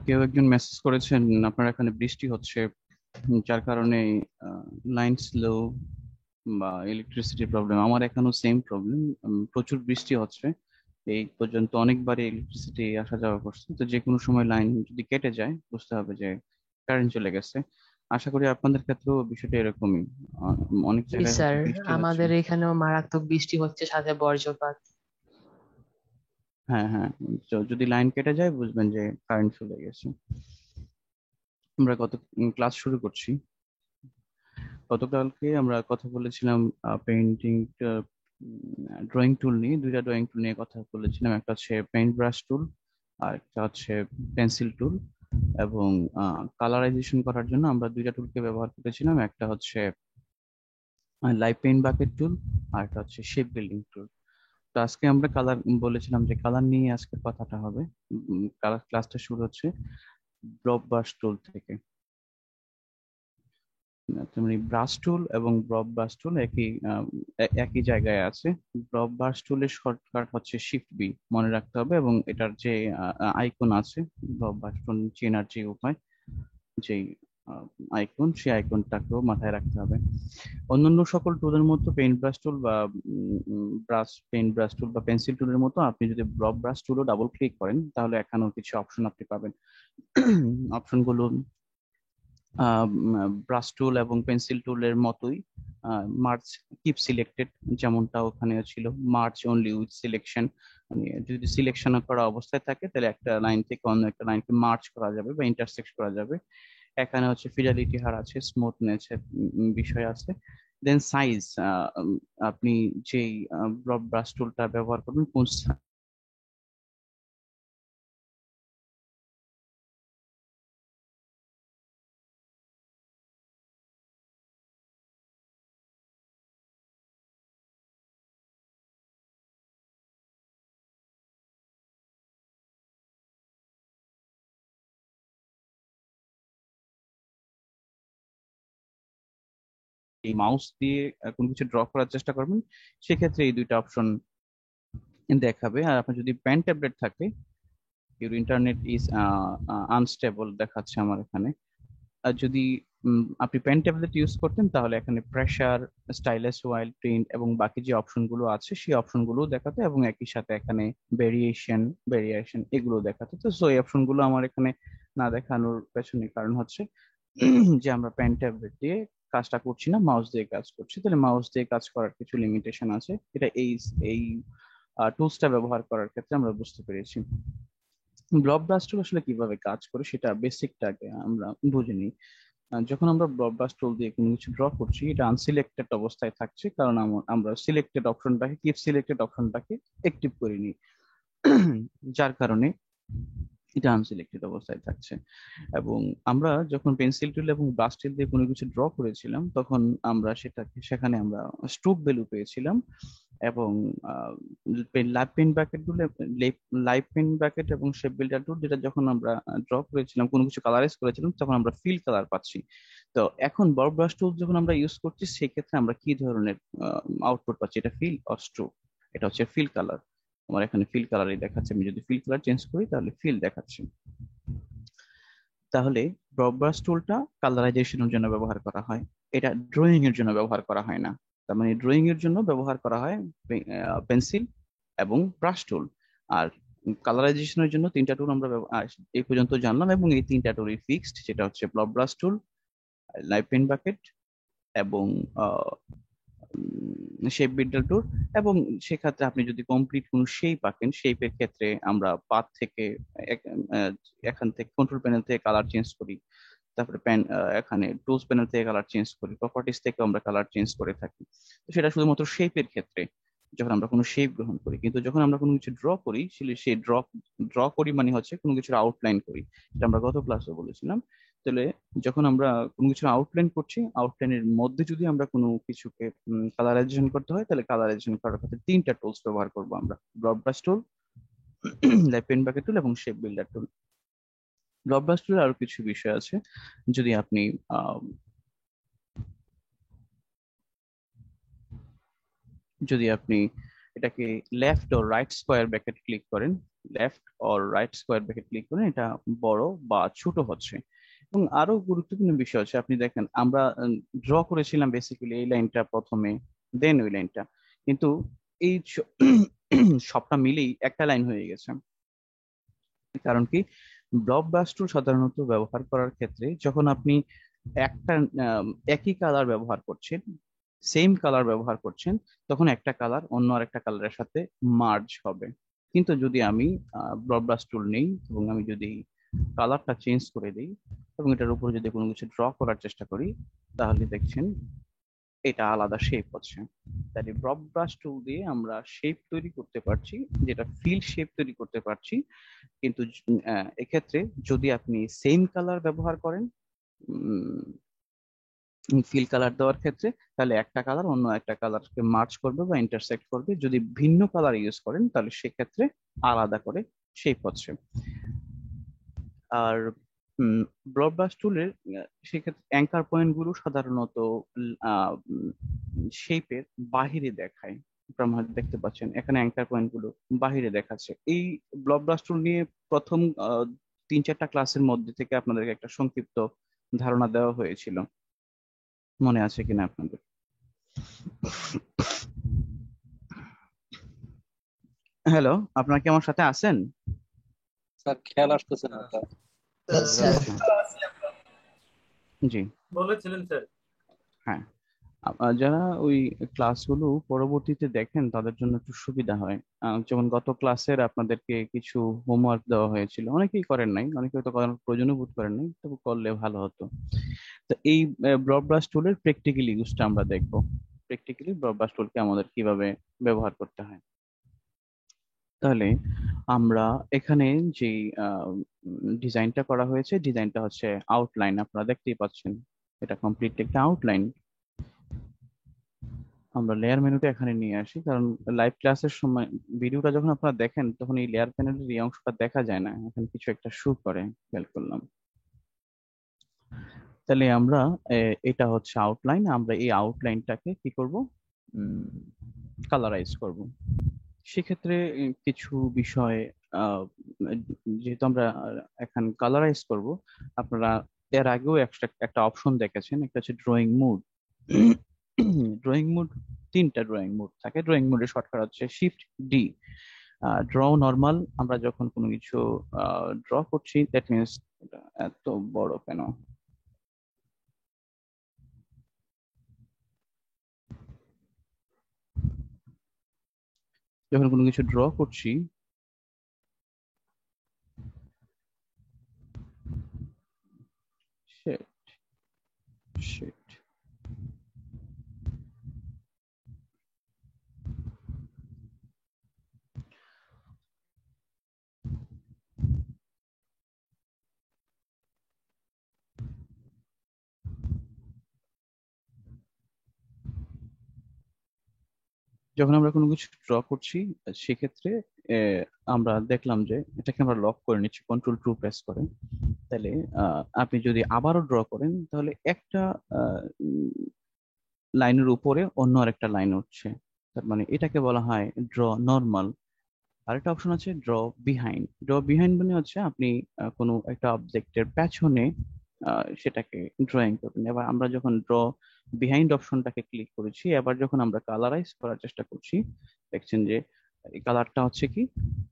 কেউ একজন মেসেজ করেছেন আপনার এখানে বৃষ্টি হচ্ছে, যার কারণে লাইন স্লো বা ইলেকট্রিসিটি প্রবলেম। আমার এখানেও সেম প্রবলেম, প্রচুর বৃষ্টি হচ্ছে। এই পর্যন্ত অনেকবার ইলেকট্রিসিটি আসা যাওয়া করছে, তো যে কোনো সময় লাইন যদি কেটে যায় বুঝতে হবে যে কারেন্ট চলে গেছে। আশা করি আপনাদের ক্ষেত্রেও বিষয়টা এরকমই। আহ, অনেক জি জায়গায় হচ্ছে স্যার, বৃষ্টি হচ্ছে। আমাদের এখানেও মারাত্মক বৃষ্টি হচ্ছে, সাথে বজ্রপাত। হ্যাঁ, হ্যাঁ। তো যদি লাইন কেটে যায় বুঝবেন যে কারেন্ট চলে গেছে। আমরা গত ক্লাস শুরু করছি। গতকালকে আমরা কথা বলেছিলাম পেইন্টিং ড্রয়িং টুল নিয়ে। দুইটা ড্রয়িং টুল নিয়ে কথা বলেছিলাম, একটা হচ্ছে পেইন্ট ব্রাশ টুল আর একটা হচ্ছে পেন্সিল টুল। এবং কালারাইজেশন করার জন্য আমরা দুইটা টুলকে ব্যবহার করেছিলাম, একটা হচ্ছে লাইভ পেইন্ট বাকেট টুল আর একটা হচ্ছে শেপ বিল্ডিং টুল। তো আজকে আমরা কালার বলেছিলাম যে কালার নিয়ে আজকের কথাটা হবে। কালার ক্লাসটা শুরু হচ্ছে ব্লব ব্রাশ টুল থেকে। তেমনি ব্রাশ টুল এবং ব্রব ব্রাশ টুল একই জায়গায় আছে। ব্রব ব্রাশ টুলের শর্টকাট হচ্ছে শিফট বি, মনে রাখতে হবে। এবং এটার যে আইকন আছে, ব্রব ব্রাশ টুল চেনার যে উপায়, যেই আইকন, সেই আইকনটাকেও মাথায় রাখতে হবে। অন্যান্য সকল টুলের মতো পেইন্ট ব্রাশ টুল বা পেইন্ট ব্রাশ টুল বা পেন্সিল টুলের মতো আপনি যদি ব্রব ব্রাশ টুলও ডাবল ক্লিক করেন তাহলে এখানেও কিছু অপশন আপনি পাবেন। অপশনগুলো ব্রাশ টুল এবং পেন্সিল টুলের মতোই। মার্চ কিপ সিলেক্টেড, যেমনটা ওখানে ছিল, মার্চ অনলি উইথ সিলেকশন। মানে যদি সিলেকশন করা অবস্থায় থাকে তাহলে একটা লাইন থেকে অন্য একটা লাইনকে মার্চ করা যাবে বা ইন্টারসেক্ট করা যাবে। এখানে হচ্ছে ফিডালিটি হার আছে, স্মুথনেস বিষয় আছে। দেন সাইজ, আপনি যেই ব্রাশ টুলটা ব্যবহার করবেন কোন এই মাউস দিয়ে কোনো কিছু ড্র করার চেষ্টা করবেন, সেক্ষেত্রে এই দুইটা অপশন দেখাবে। আর আপনার যদি পেন ট্যাবলেট থাকে, ইউর ইন্টারনেট ইজ আনস্টেবল দেখাচ্ছে আমার এখানে। আর যদি আপনি পেন ট্যাবলেট ইউজ করতেন তাহলে এখানে প্রেসার, স্টাইলাস ওয়াইল প্রিন্ট এবং বাকি যে অপশনগুলো আছে সেই অপশনগুলো দেখাতো, এবং একই সাথে এখানে ভেরিয়েশন এগুলো দেখাতো। তো সো এই অপশনগুলো আমার এখানে না দেখানোর পেছনে কারণ হচ্ছে যে আমরা পেন ট্যাবলেট দিয়ে কাজটা করছি না, মাউস দিয়ে কাজ করছি। তাহলে মাউস দিয়ে কাজ করার কিছু লিমিটেশন আছে, এটা এই টুলসটা ব্যবহার করার ক্ষেত্রে আমরা বুঝতে পেরেছি। ব্লব ব্লাস্টার আসলে কিভাবে কাজ করে সেটা বেসিকটা আগে আমরা বুঝে নিই। যখন আমরা ব্লব ব্লাস্ট টুল দিয়ে কোনো কিছু ড্র করছি, এটা আনসিলেক্টেড অবস্থায় থাকছে, কারণ আমরা সিলেক্টেড অপশনটাকে, কিপ সিলেক্টেড অপশনটাকে অ্যাক্টিভ করিনি। যার কারণে এটা আনসিলেক্টেড অবস্থায় থাকছে। এবং আমরা যখন পেন্সিল টুল এবং ব্রাশ টুল দিয়ে কোনো কিছু ড্র করেছিলাম তখন আমরা সেখানে আমরা স্ট্রোক ভ্যালু পেয়েছিলাম। এবং লাইভ পেন ব্র্যাকেট গুলো, লাইভ পেন ব্র্যাকেট এবং শেপ বিল্ডার টুল, যেটা যখন আমরা ড্র করেছিলাম, কোনো কিছু কালারাইজ করেছিলাম, তখন আমরা ফিল কালার পাচ্ছি। তো এখন বড় ব্রাশ টুল যখন আমরা ইউজ করছি সেক্ষেত্রে আমরা কি ধরনের আউটপুট পাচ্ছি, এটা ফিল অর স্ট্রোক? এটা হচ্ছে ফিল কালার। আমার এখানে ফিল কালারই দেখাচ্ছে। আমি যদি ফিল কালার চেঞ্জ করি তাহলে ফিল দেখাচ্ছে। তাহলে ব্রড টুলটা কালারাইজেশনের জন্য ব্যবহার করা হয়, এটা ড্রয়িং এর জন্য ব্যবহার করা হয় না। তার মানে ড্রয়িং এর জন্য ব্যবহার করা হয় পেন্সিল এবং ব্রাশ টুল। আর কালারাইজেশনের জন্য তিনটা টুল আমরা এই পর্যন্ত জানলাম, এবং এই তিনটা টুলই ফিক্সড, যেটা হচ্ছে blob brush tool, live pen bucket এবং শেপ বিল্ডার টুল। এবং সেক্ষেত্রে আপনি যদি কমপ্লিট কোন শেপ আঁকেন, শেপের ক্ষেত্রে আমরা পাথ থেকে আহ, এখান থেকে কন্ট্রোল প্যানেল থেকে কালার চেঞ্জ করি। তারপরে এখানে টুলস প্যানেল থেকে কালার চেঞ্জ করি, প্রপার্টিস থেকে আমরা কালার চেঞ্জ করে থাকি। তো সেটা শুধুমাত্র শেপের ক্ষেত্রে। যখন আমরা কোনো শেপ গ্রহণ করি। কিন্তু যখন আমরা কোনো কিছু ড্র করি, সেই ড্র করি মানে হচ্ছে কোনো কিছুর আউটলাইন করি, এটা আমরা গত ক্লাসে বলেছিলাম। তাহলে যখন আমরা কোনো কিছু আউটলাইন করছি, আউটলাইনের মধ্যে যদি আমরা কোনো কিছুকে কালারাইজেশন করতে হয়, তাহলে কালারাইজেশন করার ক্ষেত্রে তিনটা টুলস ব্যবহার করবো আমরা: broad brush tool, pen bucket tool এবং shape builder tool. Broad brush টুলের আরো কিছু বিষয় আছে। যদি আপনি আহ, যদি আপনি এটাকে লেফট ও রাইট স্কোয়ার ব্র্যাকেট ক্লিক করেন, left or right square bracket click করেন, এটা বড় বা ছোট হচ্ছে। এবং আরো গুরুত্বপূর্ণ বিষয় হচ্ছে, আপনি দেখেন আমরা ড্র করেছিলাম বেসিক্যালি এই লাইনটা প্রথমে, দেন ওই লাইনটা, কিন্তু এই সবটা মিলেই একটা লাইন হয়ে গেছে। কারণ কি, ব্লক ব্রাশ টুল সাধারণত ব্যবহার করার ক্ষেত্রে যখন আপনি একটা একই কালার ব্যবহার করছেন, সেম কালার ব্যবহার করছেন, তখন একটা কালার অন্য আরেকটা কালারের সাথে মার্জ হবে। কিন্তু যদি আমি ব্লক ব্রাশ টুল নেই এবং আমি যদি কালারটা চেঞ্জ করে দিই এবং এটার উপরে যদি কোনো কিছু ড্র করার চেষ্টা করি, তাহলে দেখছেন এটা আলাদা শেপ হচ্ছে। তাই ব্রড ব্রাশ টুল দিয়ে আমরা শেপ তৈরি করতে পারছি, যেটা ফিল শেপ তৈরি করতে পারছি। কিন্তু এক্ষেত্রে যদি আপনি সেম কালার ব্যবহার করেন ফিল কালার দেওয়ার ক্ষেত্রে, তাহলে একটা কালার অন্য একটা কালারকে মার্চ করবে বা ইন্টারসেক্ট করবে। যদি ভিন্ন কালার ইউজ করেন, তাহলে সেক্ষেত্রে আলাদা করে শেপ হচ্ছে। আর ব্রড ব্রাশ টুলের সেক্ষেত্রে অ্যাঙ্কার পয়েন্ট গুলো সাধারণত শেপের বাহিরে দেখায়। আপনারা হয়তো দেখতে পাচ্ছেন এখানে অ্যাঙ্কার পয়েন্ট গুলো বাহিরে দেখাচ্ছে। এই ব্লক ব্রাশ টুল নিয়ে প্রথম 3-4টা ক্লাসের মধ্যে থেকে আপনাদেরকে একটা সংক্ষিপ্ত ধারণা দেওয়া হয়েছিল, মনে আছে কিনা আপনাদের? হ্যালো, আপনারা কি আমার সাথে আছেন? স্যার খেয়াল আসতেছে না স্যার। জি, বলেছিলেন স্যার। হ্যাঁ। যারা ওই ক্লাসগুলো পরবর্তীতে দেখেন তাদের জন্য একটু সুবিধা হয়। যেমন গত ক্লাসের আপনাদেরকে কিছু হোমওয়ার্ক দেওয়া হয়েছিল, অনেকেই করেন নাই, অনেকে হয়তো করার প্রয়োজনও বোধ করেন নাই, তবু করলে ভালো হতো। তো এই ব্রড ব্রাশ টুলের প্র্যাকটিক্যাল ইউজটা আমরা দেখবো। প্র্যাকটিক্যালি ব্রড ব্রাশ টুলকে আমাদের কিভাবে ব্যবহার করতে হয়। তাহলে আমরা এখানে যে ডিজাইনটা করা হয়েছে, ডিজাইনটা হচ্ছে আউটলাইন, আপনারা দেখতেই পাচ্ছেন এটা কমপ্লিট একটা আউটলাইন। আমরা লেয়ার মেনুটা এখানে নিয়ে আসি, কারণ লাইভ ক্লাসের সময় ভিডিওটা যখন আপনারা দেখেন তখন এই লেয়ার প্যানেলের এই অংশটা দেখা যায় না, এখানে কিছু একটা শো করে, খেয়াল করলাম। তাহলে আমরা এটা হচ্ছে আউটলাইন, আমরা এই আউটলাইনটাকে কি করব, কালারাইজ করব। সেক্ষেত্রে কিছু বিষয় আহ, যেহেতু আমরা এখন কালারাইজ করব, আপনারা এর আগেও একটা অপশন দেখেছেন, একটা হচ্ছে ড্রয়িং মুড। ড্রয়িং মুড, 3টা ড্রয়িং মুড থাকে। ড্রয়িং মুডের শর্টকাট হচ্ছে শিফট ডি। ড্র নর্মাল, আমরা যখন কোনো কিছু ড্র করছি, দ্যাট মিনস এটা এত বড় কেন, যখন কোনো কিছু ড্র করছি, shit, shit. যখন আমরা কোনো কিছু ড্র করছি, সেক্ষেত্রে আমরা দেখলাম যে এটাকে আমরা লক করে নিচ্ছি Ctrl+2 প্রেস করে। তাহলে আপনি যদি আবারও ড্র করেন, তাহলে একটা লাইনের উপরে অন্য আরেকটা লাইন উঠছে, তার মানে এটাকে বলা হয় ড্র নর্মাল। আরেকটা অপশন আছে ড্র বিহাইন্ড। ড্র বিহাইন্ড মানে হচ্ছে আপনি কোনো একটা অবজেক্টের পেছনে সেটাকে ড্রয়িং করবেন। এবার আমরা যখন ড্র বিহাইন্ড অপশনটাকে ক্লিক করেছি, এবার যখন আমরা কালারাইজ করার চেষ্টা করছি, দেখছেন যে এই কালারটা হচ্ছে কি,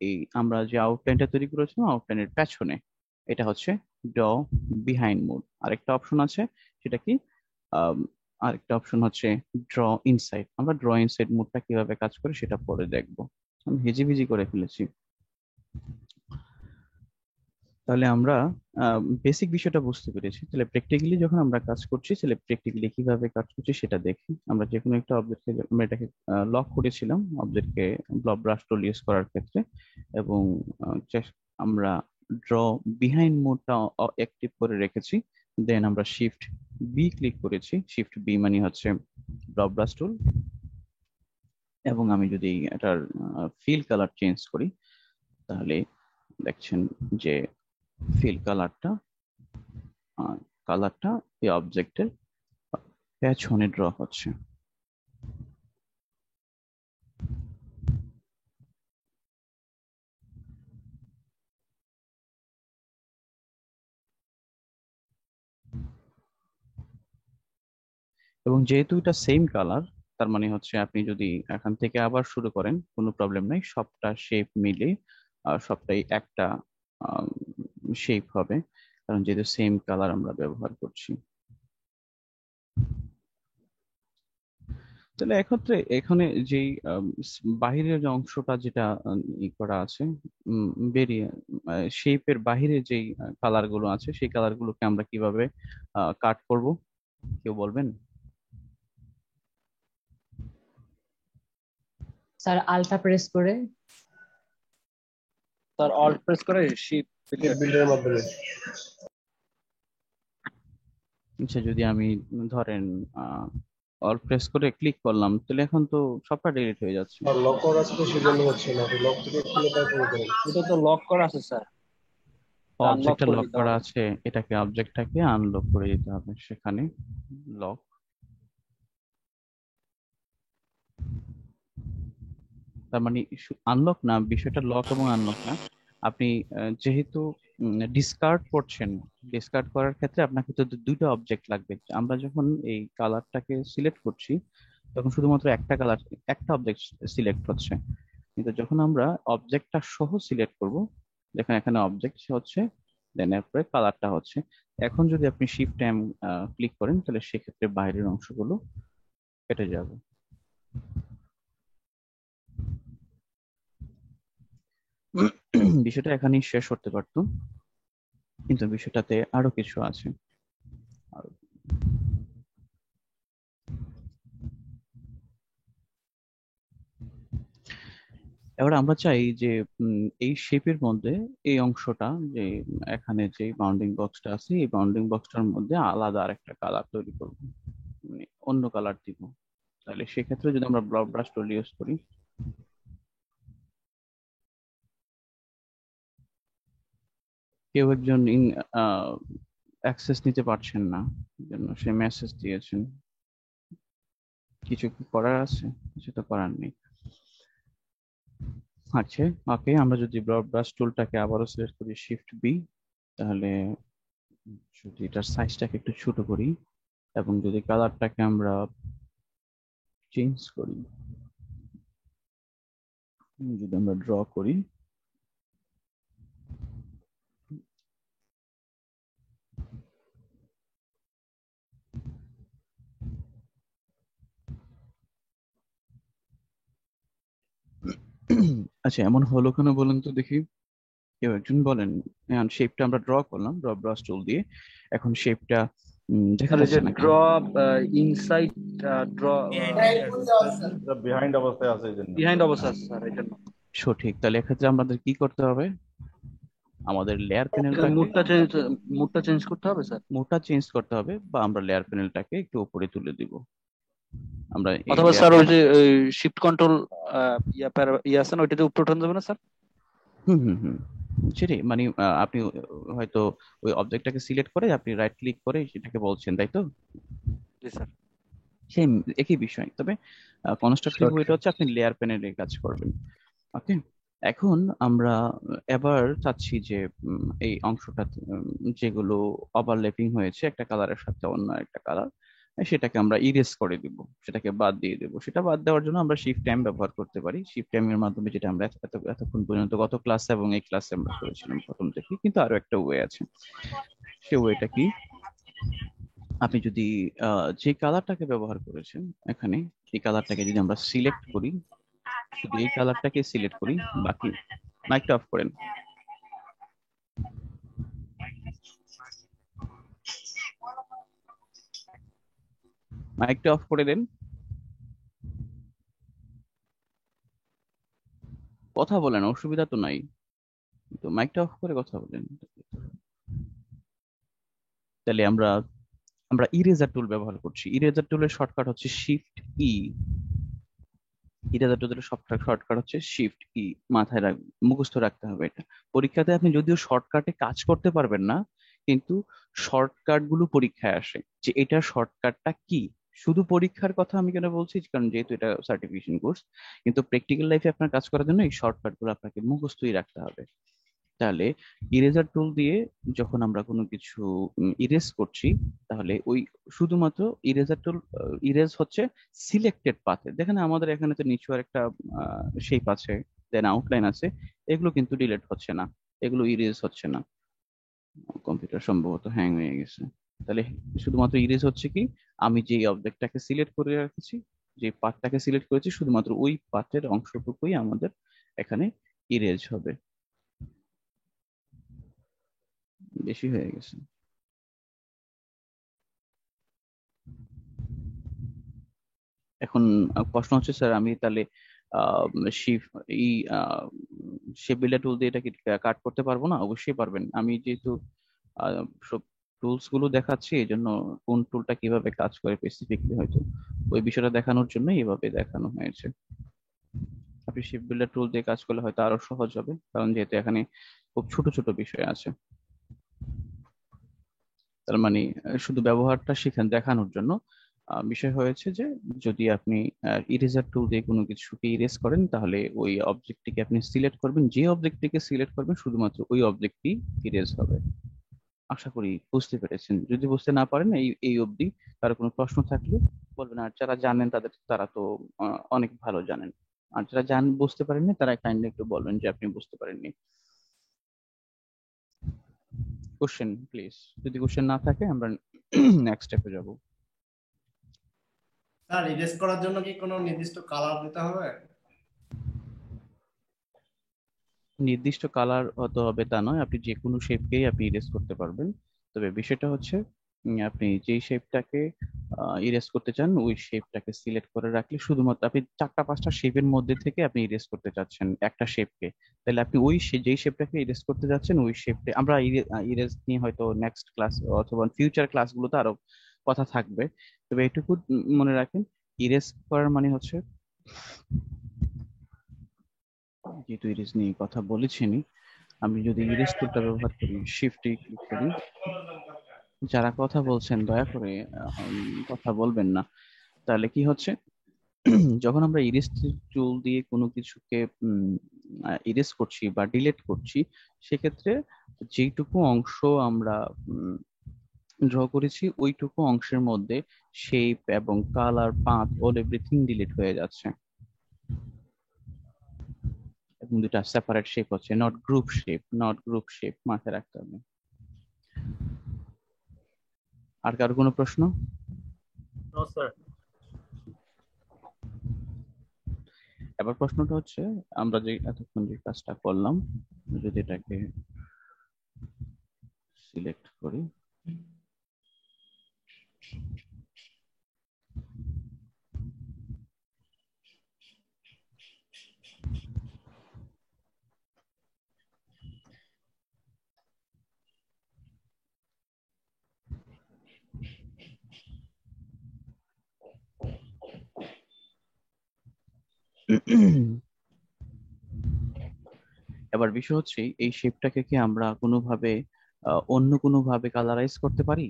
এই আমরা যে আউটলাইনটা তৈরি করেছিলাম আউটলাইনের পেছনে, এটা হচ্ছে ড্র বিহাইন্ড মোড। আরেকটা অপশন আছে, সেটা কি, আম, আরেকটা অপশন হচ্ছে ড্র ইনসাইড। আমরা ড্র ইনসাইড মোডটা কিভাবে কাজ করে সেটা পরে দেখবো। আমি হিজিবিজি করে ফেলেছি। তাহলে আমরা বেসিক বিষয়টা বুঝতে পেরেছি। তাহলে প্র্যাকটিক্যালি যখন আমরা কাজ করছি, তাহলে প্র্যাকটিক্যালি কিভাবে কাজ করছি সেটা দেখি। আমরা যে কোনো একটা অবজেক্টকে, আমরা এটাকে লক করেছিলাম অবজেক্টকে ব্লব ব্রাশ টুল ইউজ করার ক্ষেত্রে, এবং আমরা ড্র বিহাইন্ড মোডটা অ্যাক্টিভ করে রেখেছি। দেন আমরা শিফট বি ক্লিক করেছি। শিফট বি মানে হচ্ছে ব্লব ব্রাশ টুল। এবং আমি যদি এটার ফিল কালার চেঞ্জ করি, তাহলে দেখছেন যে ফিল কালারটা এই অবজেক্টের পেছনে ড্র হচ্ছে। এবং যেহেতু এটা সেম কালার, তার মানে হচ্ছে আপনি যদি এখান থেকে আবার শুরু করেন, কোনো প্রবলেম নাই, সবটা শেপ মিলে সবটাই একটা শেপ হবে, কারণ যেহেতু সেম কালার আমরা ব্যবহার করছি। তাহলে এক্ষেত্রে এখানে যেই বাহিরের যে অংশটা যেটা করা আছে, বেরিয়ে শেপের বাহিরে যেই কালার গুলো আছে, সেই কালার গুলোকে আমরা কিভাবে কাট করব, কেউ বলবেন? স্যার আলটা প্রেস করে। স্যার অল্ট প্রেস করে শিপ বিল্ডের মাধ্যমে। আচ্ছা, যদি আমি ধরেন অল প্রেস করে ক্লিক করলাম, তাহলে এখন তো সবটা ডিলিট হয়ে যাচ্ছে। আর লক করা আছে তো সেজন্য হচ্ছে না, লক থেকে খুলে তারপরে করেন। এটা তো লক করা আছে স্যার, আনলক অবজেক্টটা করে লক দিতে করা হবে। আছে, এটাকে অবজেক্টটাকে আনলক করে দিতে হবে। সেখানে লক, তার মানে আনলক না, বিষয়টা লক এবং আনলক না। আপনি যেহেতু ডিসকার্ড করছেন, ডিসকার্ড করার ক্ষেত্রে আপনাকে তো দুইটা অবজেক্ট লাগবে। আমরা যখন এই কালারটাকে সিলেক্ট করছি, তখন শুধুমাত্র একটা কালার, একটা অবজেক্ট সিলেক্ট হচ্ছে। কিন্তু যখন আমরা অবজেক্টটা সহ সিলেক্ট করব, দেখেন এখানে অবজেক্ট হচ্ছে, দেন এরপরে কালারটা হচ্ছে। এখন যদি আপনি শিফট টাইম ক্লিক করেন, তাহলে সেক্ষেত্রে বাইরের অংশগুলো কেটে যাবে। বিষয়টা এখানেই শেষ করতে পারতো, কিন্তু বিষয়টাতে আরো কিছু আছে। এবার আমরা চাই যে এই শেপের মধ্যে এই অংশটা, যে এখানে যে বাউন্ডিং বক্সটা আছে, এই বাউন্ডিং বক্সটার মধ্যে আলাদা আরেকটা কালার তৈরি করব, মানে অন্য কালার দিব। তাহলে সেক্ষেত্রে যদি আমরা ব্লব ব্রাশ টুল ইউজ করি, কেউ একজন অ্যাক্সেস নিতে পারছেন না, জন্য সে মেসেজ দিয়েছেন। কিছু কি করার আছে? কিছু তো করার নেই। আচ্ছা, ওকে, আমরা যদি ব্লব ব্রাশ টুলটাকে আবারও সিলেক্ট করি শিফট বি, তাহলে যদি এটার সাইজটাকে একটু ছোট করি, এবং যদি কালারটাকে আমরা চেঞ্জ করি, যদি আমরা ড্র করি, আচ্ছা এমন হলো কেন বলেন তো দেখি, কেউ একজন বলেন। এখন শেপটা আমরা ড্র করলাম ড্র ব্রাশ টুল দিয়ে, এখন শেপটা দেখা স্যার এই যাচ্ছে যে না ড্র কেন? ইনসাইড ড্র বিহাইন্ড অবস্থায় আছে এই জন্য। বিহাইন্ড অবস্থা আছে স্যার, এই জন্য। সঠিক। তাহলে এক্ষেত্রে আমাদের কি করতে হবে? আমাদের লেয়ার প্যানেলটাকে, মুডটা চেঞ্জ করতে হবে স্যার, মোডটা চেঞ্জ করতে হবে, বা আমরা লেয়ার প্যানেলটাকে একটু উপরে তুলে দিব। আমরা এই অথবা লেয়ার স্যার ওই প্যানেল, যে শিফট কন্ট্রোল ইয়া আছে না, ওইটাতে উপরে উঠানো যাবে না স্যার? হুম হুম হুম সেটাই, মানে আপনি হয়তো ওই অবজেক্টটাকে সিলেক্ট করে আপনি রাইট ক্লিক করে সেটাকে বলছেন, তাই তো? জি স্যার। সেম একই বিষয়, তবে কনস্ট্রাকটিভ সঠিক। ওয়েটা হচ্ছে আপনি লেয়ার প্যানেলে কাজ করবেন। ওকে, এখন আমরা এবার চাচ্ছি যে এই অংশটা যেগুলো ওভারল্যাপিং হয়েছে একটা কালারের সাথে অন্য একটা কালার, সেটাকে আমরা ইরেজ করে দিব, সেটাকে বাদ দিয়ে দেবো। সেটা বাদ দেওয়ার জন্য আমরা শিফট টাইম ব্যবহার করতে পারি। শিফট টাইমের মাধ্যমে, যেটা আমরা এতক্ষণ পর্যন্ত গত ক্লাসে এবং এই ক্লাসে আমরা করেছিলাম প্রথম থেকে, কিন্তু আরো একটা ওয়ে আছে। সে ওয়েটা কি? আপনি যদি যে কালারটাকে ব্যবহার করেছেন এখানে, এই কালারটাকে যদি আমরা সিলেক্ট করি, শুধু এই কালারটাকে সিলেক্ট করি, বাকি মাইকটা অফ করেন, মাইকটা অফ করে দেন, কথা বলেন, অসুবিধা তো নাই, তো মাইকটা অফ করে কথা বলেন। তাহলে আমরা আমরা ইরেজার টুল ব্যবহার করছি। ইরেজার টুলের শর্টকাট হচ্ছে শিফট ই। ইরেজার টুলের শর্টকাট হচ্ছে শিফট ই। মাথায় মুখস্থ রাখতে হবে এটা। পরীক্ষাতে আপনি যদিও শর্টকাটে কাজ করতে পারবেন না, কিন্তু শর্টকাট গুলো পরীক্ষায় আসে যে এটা শর্টকাটটা কি। শুধু পরীক্ষার কথা আমি কেন বলছি, কারণ যেহেতু এটা সার্টিফিকেশন কোর্স, কিন্তু প্র্যাকটিক্যাল লাইফে আপনার কাজ করার জন্য এই শর্টকাট গুলো আপনাকে মুখস্থই রাখতে হবে। তাহলে ইরেজার টুল দিয়ে যখন আমরা কোনো কিছু ইরেজ করছি, তাহলে ওই শুধুমাত্র ইরেজার টুল ইরেজ হচ্ছে সিলেক্টেড পাথে। দেখেন আমাদের এখানে তো নিচু আর একটা শেপ আছে, দেন আউটলাইন আছে, এগুলো কিন্তু ডিলিট হচ্ছে না, এগুলো ইরেজ হচ্ছে না। কম্পিউটার সম্ভবত হ্যাং হয়ে গেছে। তাহলে শুধুমাত্র ইরেজ হচ্ছে কি, আমি যে অবজেক্টটাকে সিলেক্ট করে রেখেছি, যে পাথটাকে সিলেক্ট করেছি, শুধুমাত্র ওই পাথের অংশটুকুই আমাদের এখানে ইরেজ হবে। বেশি হয়ে গেছে। এখন প্রশ্ন হচ্ছে স্যার আমি তাহলে শিফ এই শেপ বিল্ডার টুল দিয়ে এটা কি কাট করতে পারবো না? অবশ্যই পারবেন। আমি যেহেতু সব টুলস গুলো দেখাচ্ছি, এই জন্য কোন টুলটা কিভাবে কাজ করে স্পেসিফিকলি হয়তো ওই বিষয়টা দেখানোর জন্য এভাবে দেখানো হয়েছে। আপনি শেপ বিল্ডার টুল দিয়ে কাজ করলে হয়তো আরো সহজ হবে, কারণ যেহেতু এখানে খুব ছোট ছোট বিষয় আছে। তার মানে শুধু ব্যবহারটা শিখেন দেখানোর জন্য। বিষয় হয়েছে যে যদি আপনি ইরেজার টুল দিয়ে কোনো কিছুকে ইরেজ করেন, তাহলে ওই অবজেক্টটিকে আপনি সিলেক্ট করবেন, যে অবজেক্টটিকে সিলেক্ট করবেন শুধুমাত্র ওই অবজেক্টটি ইরেজ হবে। আশা করি বুঝতে পেরেছেন। যদি বুঝতে না পারেন এই এই অবধি, তার কোনো প্রশ্ন থাকলে বলবেন। আর যারা জানেন তারা তো অনেক ভালো জানেন। আর যারা বুঝতে পারেননি তারা কাইন্ডলি একটু বলবেন যে আপনি বুঝতে পারেননি। Question please. যদি কোশ্চেন না থাকে আমরা নেক্সট স্টেপে যাব। স্যার ইরেজ করার জন্য কি কোনো নির্দিষ্ট কালার দিতে হবে? নির্দিষ্ট কালার হতে হবে তা নয়, আপনি যে কোনো শেপকেই আপনি ইরেজ করতে পারবেন। তবে বিষয়টা হচ্ছে আপনি যেই শেপটাকে ইরেজ করতে চান ওই শেপটাকে সিলেক্ট করে রাখলে, শুধুমাত্র আপনি 4-5টা শেপের মধ্যে থেকে আপনি ইরেজ করতে চাচ্ছেন একটা শেপকে, তাহলে আপনি ওই যেই শেপটাকে ইরেজ করতে যাচ্ছেন ওই শেপটা আমরা ইরেজ নিয়ে হয়তো নেক্সট ক্লাস অথবা ফিউচার ক্লাসগুলোতে আরো কথা থাকবে। তবে এটুকু মনে রাখেন, ইরেজ করার মানে হচ্ছে, যেহেতু ইরেজ নিয়ে কথা বলেছেনই, আমি যদি ইরেজ টুলটা ব্যবহার করি, শিফটে ক্লিক করি, যারা কথা বলছেন দয়া করে কথা বলবেন না। তাহলে কি হচ্ছে, যখন আমরা ইরেজ টুল দিয়ে কোনো কিছুকে ইরেজ করছি বা ডিলিট করছি, সেক্ষেত্রে যেইটুকু অংশ আমরা ড্র করেছি ওইটুকু অংশের মধ্যে শেপ এবং colour, path, all everything delete হয়ে যাচ্ছে। এবং দুটা সেপারেট শেপ হচ্ছে, not group shape, not group shape, মাথায় রাখতে হবে। আর কারো কোনো প্রশ্ন? এবার প্রশ্নটা হচ্ছে, আমরা যে এতক্ষণ যে কাজটা করলাম, যদি এটাকে সিলেক্ট করি, এবার বিষয় হচ্ছে এই শেপটাকে কি আমরা কোনোভাবে অন্য কোনোভাবে কালারাইজ করতে পারি?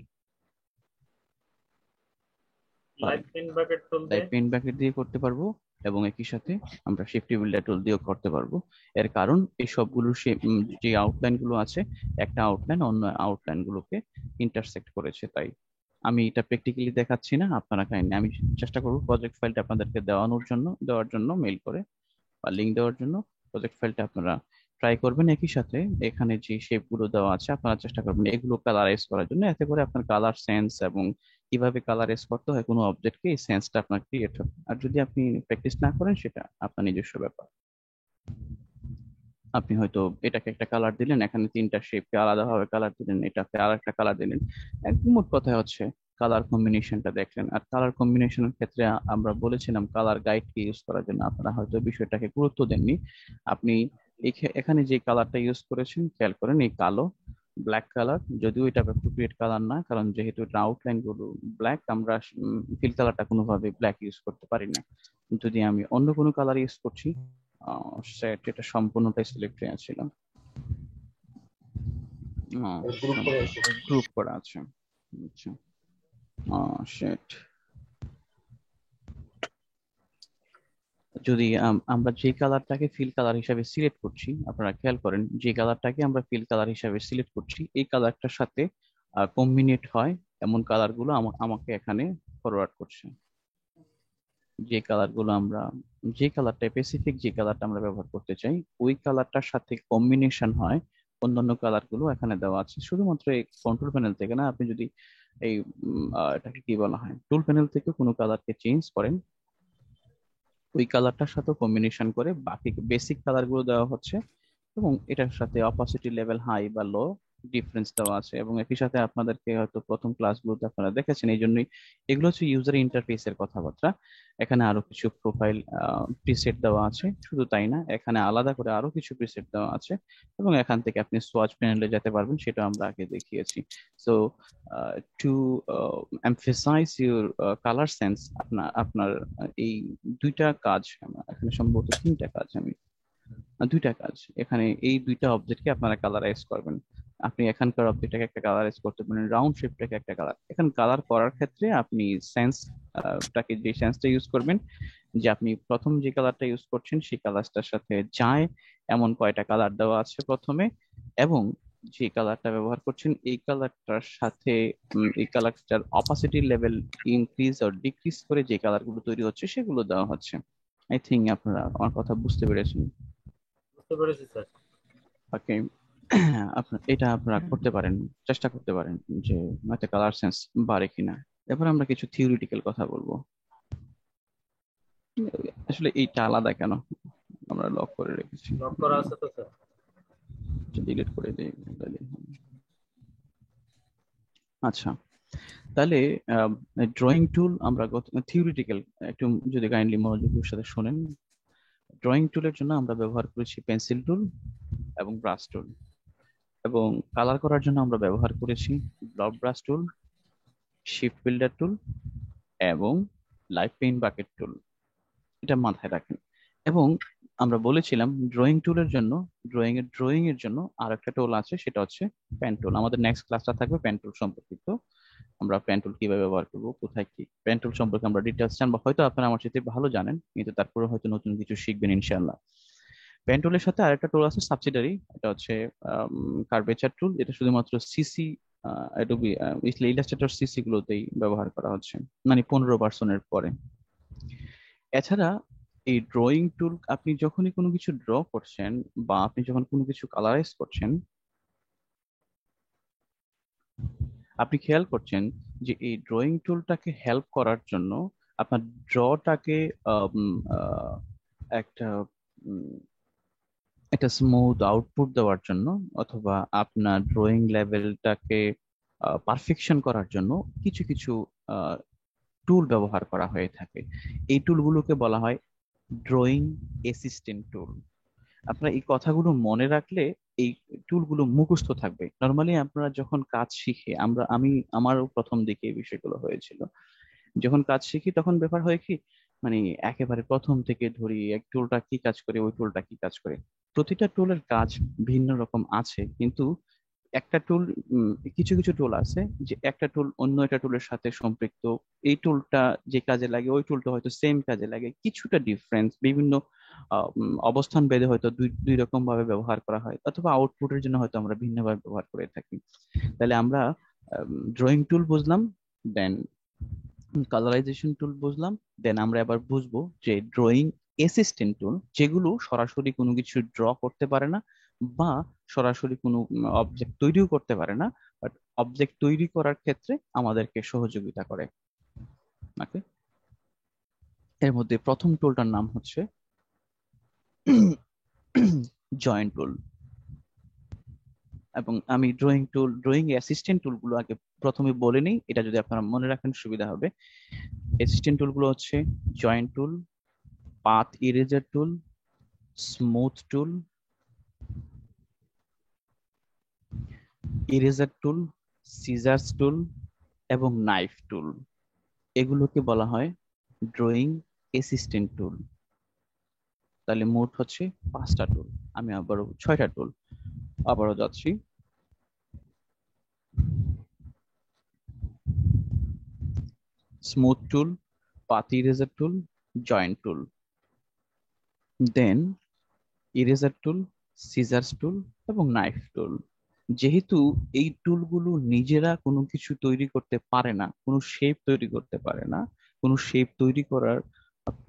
পেন ব্যাকেট দিয়ে করতে পারবো, এবং একই সাথে আমরা শিফটি বিল্ডার টুল দিয়েও করতে পারবো। এর কারণ এই সবগুলো যে আউটলাইন গুলো আছে, একটা আউটলাইন অন্য আউটলাইন গুলোকে ইন্টারসেক্ট করেছে। তাই আমি এটা প্র্যাকটিক্যালি দেখাচ্ছি না, আপনারা কাইন্ডলি, আমি চেষ্টা করবো প্রজেক্ট ফাইলটা আপনাদেরকে দেওয়ার জন্য মেইল করে বা লিঙ্ক দেওয়ার জন্য। প্রজেক্ট ফাইলটা আপনারা ট্রাই করবেন, একই সাথে এখানে যে শেপ গুলো দেওয়া আছে আপনারা চেষ্টা করবেন এগুলো কালারাইজ করার জন্য, এতে করে আপনার কালার সেন্স এবং কিভাবে কালারাইজ করতে হয় কোনো অবজেক্টকে, এই সেন্সটা আপনার ক্রিয়েট হবে। আর যদি আপনি প্র্যাকটিস না করেন সেটা আপনার নিজস্ব ব্যাপার। আপনি হয়তো এটাকে একটা কালার দিলেন, এখানে 3টা শেপকে আলাদাভাবে কালার দিলেন, এটাকে আর একটা কালার দিলেন। মোট কথা হচ্ছে কালার কম্বিনেশনটা দেখলেন। আর কালার কম্বিনেশনের ক্ষেত্রে আমরা বলেছিলাম কালার গাইডকে ইউজ করার জন্য, আপনারা হয়তো বিষয়টাকে গুরুত্ব দেননি। আপনি এখানে যে কালারটা ইউজ করেছেন খেয়াল করেন, এই কালো ব্ল্যাক কালার, যদিও এটা অ্যাপ্রোপ্রিয়েট কালার না, কারণ যেহেতু এটা আউটলাইন গুলো ব্ল্যাক, আমরা ফিল কালারটা কোনোভাবে ব্ল্যাক ইউজ করতে পারি না। যদি আমি অন্য কোনো কালার ইউজ করছি, সেট এটা সম্পূর্ণটাই সিলেক্ট হয়ে ছিল, গ্রুপ করে আছে। গ্রুপ করা আছে। আচ্ছা, সেট যদি আমরা যে কালারটাকে ফিল কালার হিসাবে সিলেক্ট করছি, আপনারা খেয়াল করেন যে কালারটাকে আমরা ফিল কালার হিসাবে সিলেক্ট করছি, এই কালারটার সাথে কম্বিনেট হয় এমন কালারগুলো আমাকে এখানে ফরওয়ার্ড করছে। যে কালারগুলো আমরা, যে কালারটা স্পেসিফিক, যে কালারটা আমরা ব্যবহার করতে চাই, ওই কালারটার সাথে কম্বিনেশন হয় অন্যান্য কালারগুলো এখানে দেওয়া আছে। শুধুমাত্র এই কন্ট্রোল প্যানেল থেকে না, আপনি যদি এই এটাকে কি বলা হয়, টুল প্যানেল থেকে কোনো কালারকে চেঞ্জ করেন, ওই কালারটার সাথে কম্বিনেশন করে বাকি বেসিক কালার গুলো দেওয়া হচ্ছে, এবং এটার সাথে অপাসিটি লেভেল হাই বা লো ডিফারেন্স দেওয়া আছে। এবং একই সাথে আপনাদেরকে হয়তো প্রথম ক্লাসগুলোতে আপনারা দেখেছেন, এই জন্যই এগুলো হচ্ছে ইউজার ইন্টারফেসের কথাবার্তা। এখানে আরো কিছু প্রোফাইল প্রিসেট দেওয়া আছে, শুধু তাই না, এখানে আলাদা করে আরো কিছু প্রিসেট দেওয়া আছে, এবং এখান থেকে আপনি সোয়াচ প্যানেলে যেতে পারবেন, সেটা আমরা আগে দেখিয়েছি। So to emphasize your colour sense, আপনার এই দুইটা কাজ, এখানে সম্ভবত তিনটা কাজ, আমি দুইটা কাজ, এখানে এই দুইটা অবজেক্টকে আপনারা কালারাইজ করবেন। আপনি এখানকার অবজেক্টটাকে একটা কালারাইজ করতে পারেন, রাউন্ড শেপটাকে একটা কালার। এখন কালার করার ক্ষেত্রে আপনি সেন্সটাকে, যে সেন্সটা ইউজ করবেন, যে আপনি প্রথম যে কালারটা ইউজ করছেন সেই কালারটার সাথে যায় এমন কয়টা কালার দেওয়া আছে প্রথমে, এবং যে কালারটা ব্যবহার করছেন এই কালারটার সাথে এই কালারটার অপাসিটি লেভেল ইনক্রিজ আর ডিক্রিজ করে যে কালারগুলো তৈরি হচ্ছে সেগুলো দেওয়া হচ্ছে। আই থিঙ্ক আপনারা আমার কথা বুঝতে পেরেছেন। বুঝতে পেরেছি স্যার। ওকে, এটা আপনারা করতে পারেন, চেষ্টা করতে পারেন যে হয়তো কালার সেন্স বাড়ে কিনা। এবার আমরা কিছু থিওরিটিক্যাল কথা বলবো। আসলে এইটা আলাদা কেন আমরা লক করে রেখেছি, লক করা আছে তো স্যার। ডিলিট করে দিই তাহলে। আচ্ছা, তাহলে ড্রয়িং টুল আমরা থিওরিটিক্যাল একটু যদি কাইন্ডলি মনোযোগের সাথে শোনেন। ড্রয়িং টুলের জন্য আমরা ব্যবহার করেছি পেন্সিল টুল এবং ব্রাশ টুল, এবং কালার করার জন্য আমরা ব্যবহার করেছি ব্লক ব্রাশ টুল, শিফট বিল্ডার টুল এবং লাইট পেইন্ট বাকেট টুল। এটা মাথায় রাখেন। এবং আমরা বলেছিলাম ড্রয়িং এর জন্য আর একটা টুল আছে, সেটা হচ্ছে পেন টুল। আমাদের নেক্সট ক্লাসটা থাকবে পেন টুল সম্পর্কিত। আমরা পেন টুল কিভাবে ব্যবহার করবো, কোথায় কি, পেন টুল সম্পর্কে আমরা ডিটেলস জানবো। হয়তো আপনারা আমার সাথে ভালো জানেন, কিন্তু তারপরে হয়তো নতুন কিছু শিখবেন ইনশাআল্লাহ। পেন টুলের সাথে আরেকটা টুল আছে সাবসিডারি, এটা হচ্ছে কার্ভেচার টুল। এটা শুধুমাত্র সিসি, অ্যাডোবি ইলাস্ট্রেটর সিসি গুলোতেই ব্যবহার করা হচ্ছে, মানে 15 পরে। এছাড়া এই ড্রয়িং টুল, আপনি যখনই কোনো কিছু ড্র করছেন বা আপনি যখন কোনো কিছু কালারাইজ করছেন, আপনি খেয়াল করছেন যে এই ড্রয়িং টুলটাকে হেল্প করার জন্য আপনার ড্রটাকে একটা একটা স্মুথ আউটপুট দেওয়ার জন্য, অথবা আপনার ড্রয়িং লেভেলটাকে পারফেকশন করার জন্য কিছু কিছু টুল ব্যবহার করা হয়ে থাকে। এই টুলগুলোকে বলা হয় ড্রয়িং অ্যাসিস্ট্যান্ট টুল। আপনারা এই কথাগুলো মনে রাখলে এই টুলগুলো মুখস্থ থাকবে। নর্মালি আপনারা যখন কাজ শিখে, আমারও প্রথম দিকে এই বিষয়গুলো হয়েছিল, যখন কাজ শিখি তখন ব্যাপার হয় কি, মানে একেবারে প্রথম থেকে ধরি এক টুলটা কি কাজ করে, ওই টুলটা কি কাজ করে, প্রতিটা টুলের কাজ ভিন্ন রকম আছে, কিন্তু একটা টুল, কিছু কিছু টুল আছে যে একটা টুল অন্য একটা টুলের সাথে সম্পৃক্ত। এই টুলটা যে কাজে লাগে ওই টুলটা হয়তো সেম কাজে লাগে, কিছুটা ডিফারেন্স বিভিন্ন অবস্থান ভেদে হয়তো দুই দুই রকম ভাবে ব্যবহার করা হয়, অথবা আউটপুটের জন্য হয়তো আমরা ভিন্নভাবে ব্যবহার করে থাকি। তাহলে আমরা ড্রয়িং টুল বুঝলাম, দেন কালারাইজেশন টুল বুঝলাম, দেন আমরা এবার বুঝবো যে ড্রয়িং অ্যাসিস্ট্যান্ট টুল, যেগুলো সরাসরি কোনো কিছু ড্র করতে পারে না বা সরাসরি কোনো অবজেক্ট তৈরিও করতে পারে না, বাট অবজেক্ট তৈরি করার ক্ষেত্রে আমাদেরকে সহযোগিতা করে। ওকে, এর মধ্যে প্রথম টুলটার নাম হচ্ছে জয়েন্ট টুল। এবং আমি ড্রয়িং অ্যাসিস্ট্যান্ট টুলগুলো আগে প্রথমে বলে নিই, এটা যদি আপনারা মনে রাখেন সুবিধা হবে। অ্যাসিস্ট্যান্ট টুলগুলো হচ্ছে জয়েন্ট টুল, পাথ ইরেজার টুল, স্মুথ টুল, ইরেজার টুল, সিজার্স টুল এবং নাইফ টুল। এগুলোকে বলা হয় ড্রয়িং অ্যাসিস্ট্যান্ট টুল। তাহলে মোট হচ্ছে 5টা টুল, আমি আবারও 6টা টুল আবারও যাচ্ছি। স্মুথ টুল, পাথ ইরেজার টুল, জয়েন্ট টুল, দেন ইরেজার টুল, সিজার্স টুল এবং নাইফ টুল। যেহেতু এই টুলগুলো নিজেরা কোনো কিছু তৈরি করতে পারে না, কোনো শেপ তৈরি করতে পারে না, কোনো শেপ তৈরি করার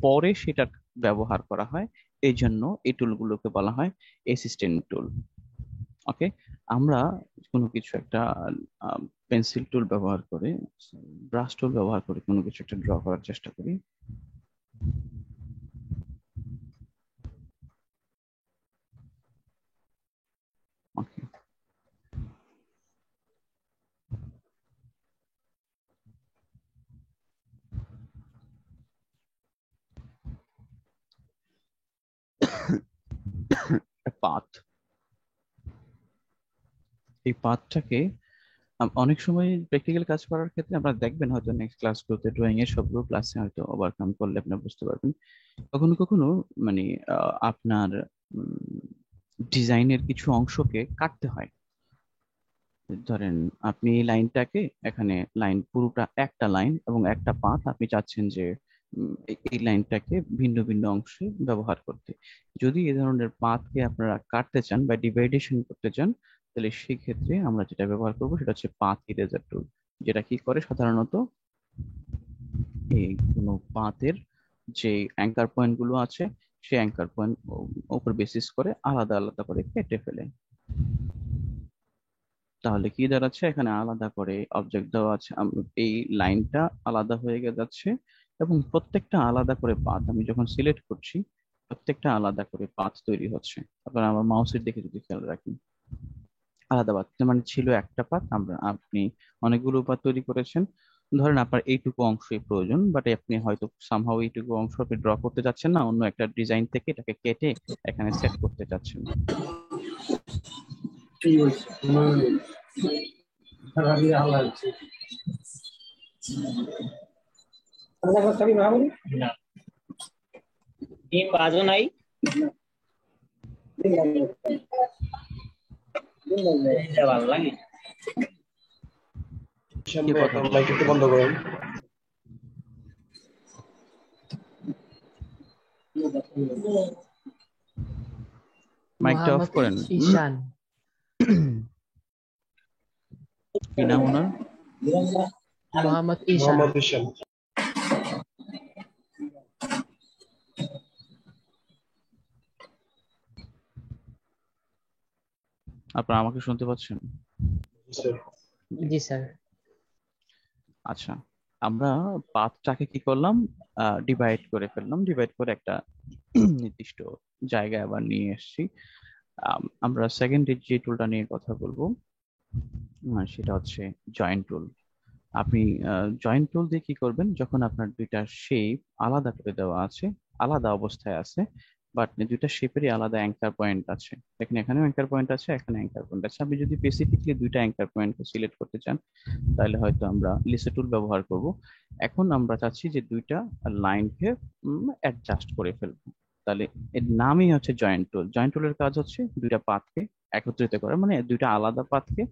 পরে সেটা ব্যবহার করা হয়, এই জন্য এই টুলগুলোকে বলা হয় অ্যাসিস্ট্যান্ট টুল। ওকে, আমরা কোনো কিছু একটা পেন্সিল টুল ব্যবহার করে, ব্রাশ টুল ব্যবহার করে কোনো কিছু একটা ড্র করার চেষ্টা করি। ওকে, পাথ, এই পাথটাকে অনেক সময় প্র্যাকটিক্যাল কাজ করার ক্ষেত্রে আপনারা দেখবেন, হয়তো নেক্সট ক্লাসগুলোতে ড্রয়িং এর সবগুলো ক্লাসে হয়তো ওভারকাম করলে আপনারা বুঝতে পারবেন। কখনো কখনো মানে আপনার ডিজাইনের কিছু অংশকে কাটতে হয়। ধরেন আপনি এই লাইনটাকে, এখানে লাইন পুরোটা একটা লাইন এবং একটা পাথ, আপনি চাচ্ছেন যে এই লাইনটাকে ভিন্ন ভিন্ন অংশে ব্যবহার করতে। যদি এই ধরনের পাথকে আপনারা কাটতে চান বা ডিভাইডেশন করতে চান, তাহলে সেই ক্ষেত্রে আমরা যেটা ব্যবহার করব সেটা হচ্ছে পাথ ইরেজার টুল, যেটা কি করে সাধারণত এই কোনো পাথের যে অ্যাঙ্কার পয়েন্ট গুলো আছে, সেই অ্যাঙ্কার পয়েন্ট উপর বেসিস করে আলাদা আলাদা করে কেটে ফেলে। তাহলে কি দাঁড়াচ্ছে, এখানে আলাদা করে অবজেক্ট দেওয়া আছে, এই লাইনটা আলাদা হয়ে যাচ্ছে এবং প্রত্যেকটা আলাদা করে পাথ আমি যখন সিলেক্ট করছি, প্রত্যেকটা আলাদা করে পাথ তৈরি হচ্ছে। আপনারা আমার মাউসের দিকে যদি খেয়াল রাখেন, আলাদা পাথ মানে ছিল একটা পাথ, আপনি অনেকগুলো পাথ তৈরি করেছেন। ধরেন আপনার এইটুকু অংশই প্রয়োজন, বাট আপনি হয়তো সামহাও এইটুকু অংশ আপনি ড্র করতে যাচ্ছেন না, অন্য একটা ডিজাইন থেকে এটাকে কেটে এখানে সেট করতে চাচ্ছেন। ঠিক আছে, আমি আল্লাহ আছি। আল্লাহ কথা কি ভাবুন না, ডিম ভাজো নাই, ভালো লাগে। মাইক একটু বন্ধ করেন। মাইকটা অফ করেন। ঈশান। কি নাম ওনার? মোহাম্মদ ঈশান। মোহাম্মদ ঈশান। আপনারা আমাকে শুনতে পাচ্ছেন? জি স্যার। আচ্ছা, আমরা পাথটাকে কি করলাম, ডিভাইড করে ফেললাম, ডিভাইড করে একটা নির্দিষ্ট জায়গায় আবার নিয়ে এসেছি। আমরা সেকেন্ড যে টুলটা নিয়ে কথা বলবো সেটা হচ্ছে জয়েন্ট টুল। আপনি জয়েন্ট টুল দিয়ে কি করবেন, যখন আপনার দুইটা শেপ আলাদা করে দেওয়া আছে, আলাদা অবস্থায় আছে, বাট দুইটা শেপেরই আলাদা অ্যাঙ্কার পয়েন্ট আছে, এখানেও অ্যাঙ্কার পয়েন্ট আছে, এখানে অ্যাঙ্কার পয়েন্ট আছে, আপনি যদি স্পেসিফিকলি দুইটা অ্যাঙ্কার পয়েন্টকে সিলেক্ট করতে চান, তাহলে হয়তো আমরা লিসে টুল ব্যবহার করব। এখন আমরা চাচ্ছি যে দুইটা লাইনকে অ্যাডজাস্ট করে ফেলবো, তাহলে এর নামই হচ্ছে জয়েন্ট টুল। জয়েন্ট টুলের কাজ হচ্ছে দুইটা পাথকে একত্রিত করা, মানে দুইটা আলাদা পাথকে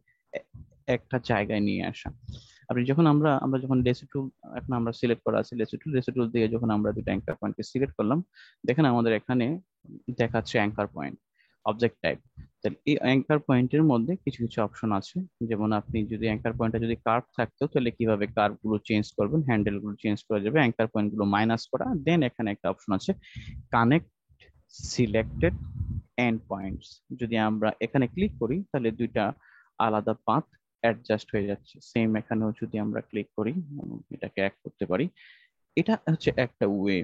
একটা জায়গায় নিয়ে আসা। আপনি যখন আমরা যখন লেসে টুল এখন আমরা সিলেক্ট করা আছে, লেসে টুল দিয়ে যখন আমরা দুটো অ্যাঙ্কার পয়েন্টকে সিলেক্ট করলাম, দেখেন আমাদের এখানে দেখাচ্ছে অ্যাঙ্কার পয়েন্ট অবজেক্ট টাইপ। তাহলে এই অ্যাঙ্কার পয়েন্টের মধ্যে কিছু কিছু অপশন আছে, যেমন আপনি যদি অ্যাঙ্কার পয়েন্টটা যদি কার্ভ থাকতো, তাহলে কিভাবে কার্ভ গুলো চেঞ্জ করবেন, হ্যান্ডেল গুলো চেঞ্জ করা যাবে, অ্যাঙ্কার পয়েন্ট গুলো মাইনাস করা। দেন এখানে একটা অপশন আছে কানেক্ট সিলেক্টেড এন্ড পয়েন্টস। যদি আমরা এখানে ক্লিক করি, তাহলে দুইটা আলাদা পাথ অ্যাডজাস্ট হয়ে যাচ্ছে। সেম এখানেও যদি আমরা ক্লিক করি, এটাকে এক করতে পারি। এটা হচ্ছে একটা ওয়ে।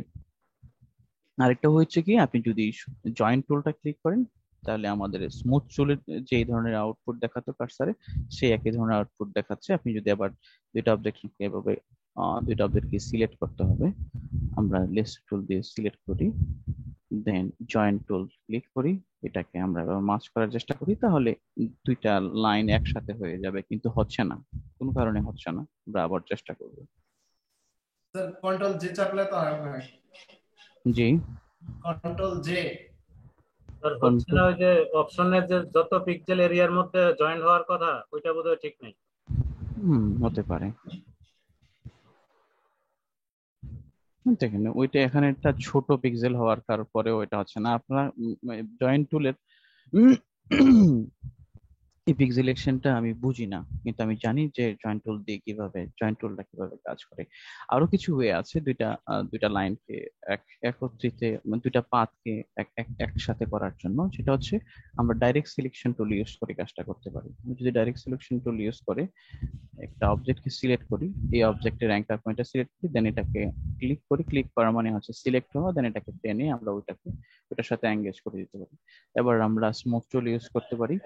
আরেকটা হচ্ছে কি, আপনি যদি জয়েন্ট টুলটা ক্লিক করেন, তাহলে আমাদের স্মুথ টুলের যে ধরনের আউটপুট দেখাতো কার্সারে সেই একই ধরনের আউটপুট দেখাচ্ছে। আপনি যদি আবার দুইটা অবজেক্টকে এভাবে দুইটা অবজেক্টকে সিলেক্ট করতে হবে, আমরা লেস টুল দিয়ে সিলেক্ট করি, দেন জয়েন টুল ক্লিক করি, এটাকে আমরা মার্জ করার চেষ্টা করি, তাহলে দুইটা লাইন একসাথে হয়ে যাবে, কিন্তু হচ্ছে না, কোনো কারণে হচ্ছে না। আমরা আবার চেষ্টা করব। স্যার কন্ট্রোল জে চাপলে তো হয় না। জি, কন্ট্রোল জে স্যার হচ্ছে না, ওই যে অপশনের যে যত পিক্সেল এরিয়ার মধ্যে জয়েন হওয়ার কথা ওইটা বোধহয় ঠিক নেই। হতে পারে। দেখেন ওইটা এখানে একটা ছোট পিক্সেল হওয়ার পরে ওইটা হচ্ছে না। আপনার জয়েন্ট টুলের এই পিক্সেলেশনটা আমি বুঝি না, কিন্তু আমি জানি যে জয়েন্ট টুল দিয়ে কিভাবে জয়েন্ট টুলটা কিভাবে কাজ করে। আরো কিছু ওয়ে আছে দুইটা লাইনকে একত্রিত, দুইটা পাথকে একসাথে করার জন্য, যেটা হচ্ছে আমরা ডাইরেক্ট সিলেকশন টুল ইউজ করে কাজটা করতে পারি। যদি ডাইরেক্ট সিলেকশন টুল ইউজ করে একটা অবজেক্টকে সিলেক্ট করি, এই অবজেক্টের অ্যাঙ্কার পয়েন্টটা সিলেক্ট করি, দেন এটাকে ক্লিক করি, ক্লিক করা মানে হচ্ছে সিলেক্ট হওয়া, দেন এটাকে টেনে আমরা ওইটার সাথে এঙ্গেজ করে দিতে পারি। এবার আমরা স্মুথ টুল ইউজ করতে পারি,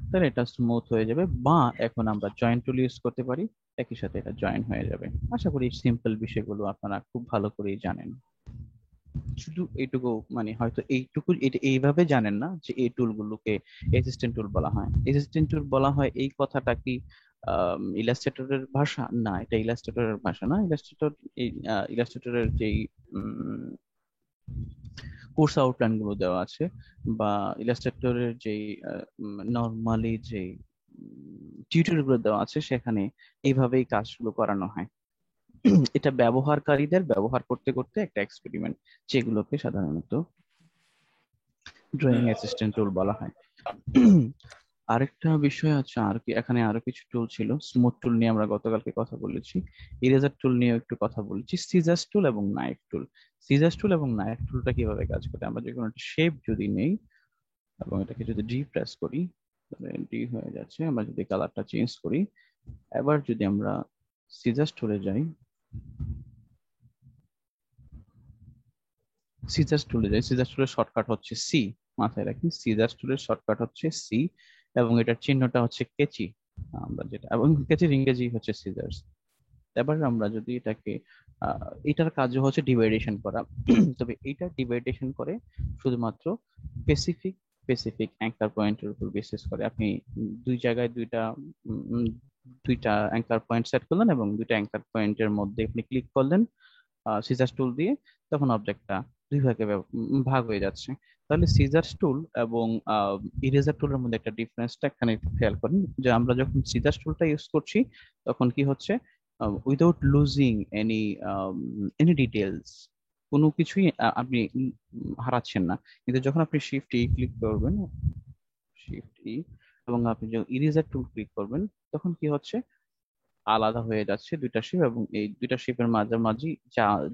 তাহলে এটা স্মুথ হয়ে যাবে। বা এখন আমরা জয়েন্ট টুল ইউজ করতে পারি, একই সাথে এটা জয়েন হয়ে যাবে। আশা করি সিম্পল বিষয়গুলো আপনারা খুব ভালো করেই জানেন। শুধু এইটুকু মানে হয়তো এইটুকু এটা এইভাবে জানেন না যে এই টুলগুলোকে অ্যাসিস্ট্যান্ট টুল বলা হয়। অ্যাসিস্ট্যান্ট টুল বলা হয় এই কথাটা কি ইলাস্ট্রেটরের ভাষা? না, এটা ইলাস্ট্রেটরের ভাষা না। ইলাস্ট্রেটরের যেই কোর্স আউটলাইন গুলো দেওয়া আছে বা ইলাস্ট্রেটরের যেই নর্মালি যে টিউটোরিয়াল গুলো দেওয়া আছে সেখানে এইভাবেই কাজগুলো করানো হয়। এটা ব্যবহারকারীদের ব্যবহার করতে করতে একটা এক্সপেরিমেন্ট, যেগুলোকে সাধারণত ড্রয়িং অ্যাসিস্ট্যান্ট টুল বলা হয়। আরেকটা বিষয় আছে আর কি, এখানে আরো কিছু টুল ছিল। স্মুথ টুল নিয়ে আমরা গতকালকে কথা বলেছি, ইরেজার টুল নিয়ে একটু কথা বলেছি, সিজার্স টুল এবং নাইফ টুল। সিজার্স টুল এবং নাইফ টুলটা কিভাবে কাজ করে, আমরা যে কোনো একটা শেপ যদি নেই এবং এটাকে যদি ডি প্রেস করি তাহলে ডি হয়ে যাচ্ছে। আমরা যদি কালারটা চেঞ্জ করি, এবার যদি আমরা সিজার্স টুলে যাই, সিজার্স টুলের শর্টকাট হচ্ছে সি, মাথায় রাখি সিজার্স টুলের শর্টকাট হচ্ছে সি, এবং এটার চিহ্নটা হচ্ছে কেচি, আমরা যেটা, এবং কেচির ইংরেজি হচ্ছে সিজার্স। এবার আমরা যদি এটাকে এটার কাজও হচ্ছে ডিভাইডেশন করা, তবে এটা ডিভাইডেশন করে শুধুমাত্র স্পেসিফিক অ্যাঙ্কার পয়েন্টের উপর বেসিস করে। আপনি দুই জায়গায় দুইটা অ্যাঙ্কার পয়েন্ট সেট করলেন এবং দুইটা অ্যাঙ্কার পয়েন্টের মধ্যে আপনি ক্লিক করলেন সিজার্স টুল দিয়ে, তখন অবজেক্টটা দুই ভাগে ভাগ হয়ে যাচ্ছে। তাহলে সিজার্স টুল এবং ইরেজার টুলের মধ্যে একটা ডিফারেন্সটা এখানে খেয়াল করেন, যে আমরা যখন সিজার্স টুলটা ইউজ করছি তখন কি হচ্ছে, উইদাউট লুজিং এনি ডিটেলস, কোনো কিছুই আপনি হারাচ্ছেন না। কিন্তু যখন আপনি শিফট ই ক্লিক করবেন, শিফট ই, এবং আপনি যখন ইরেজার টুল ক্লিক করবেন, তখন কি হচ্ছে, আলাদা হয়ে যাচ্ছে দুইটা শিপ, এবং এই দুইটা শিপের মাঝামাঝি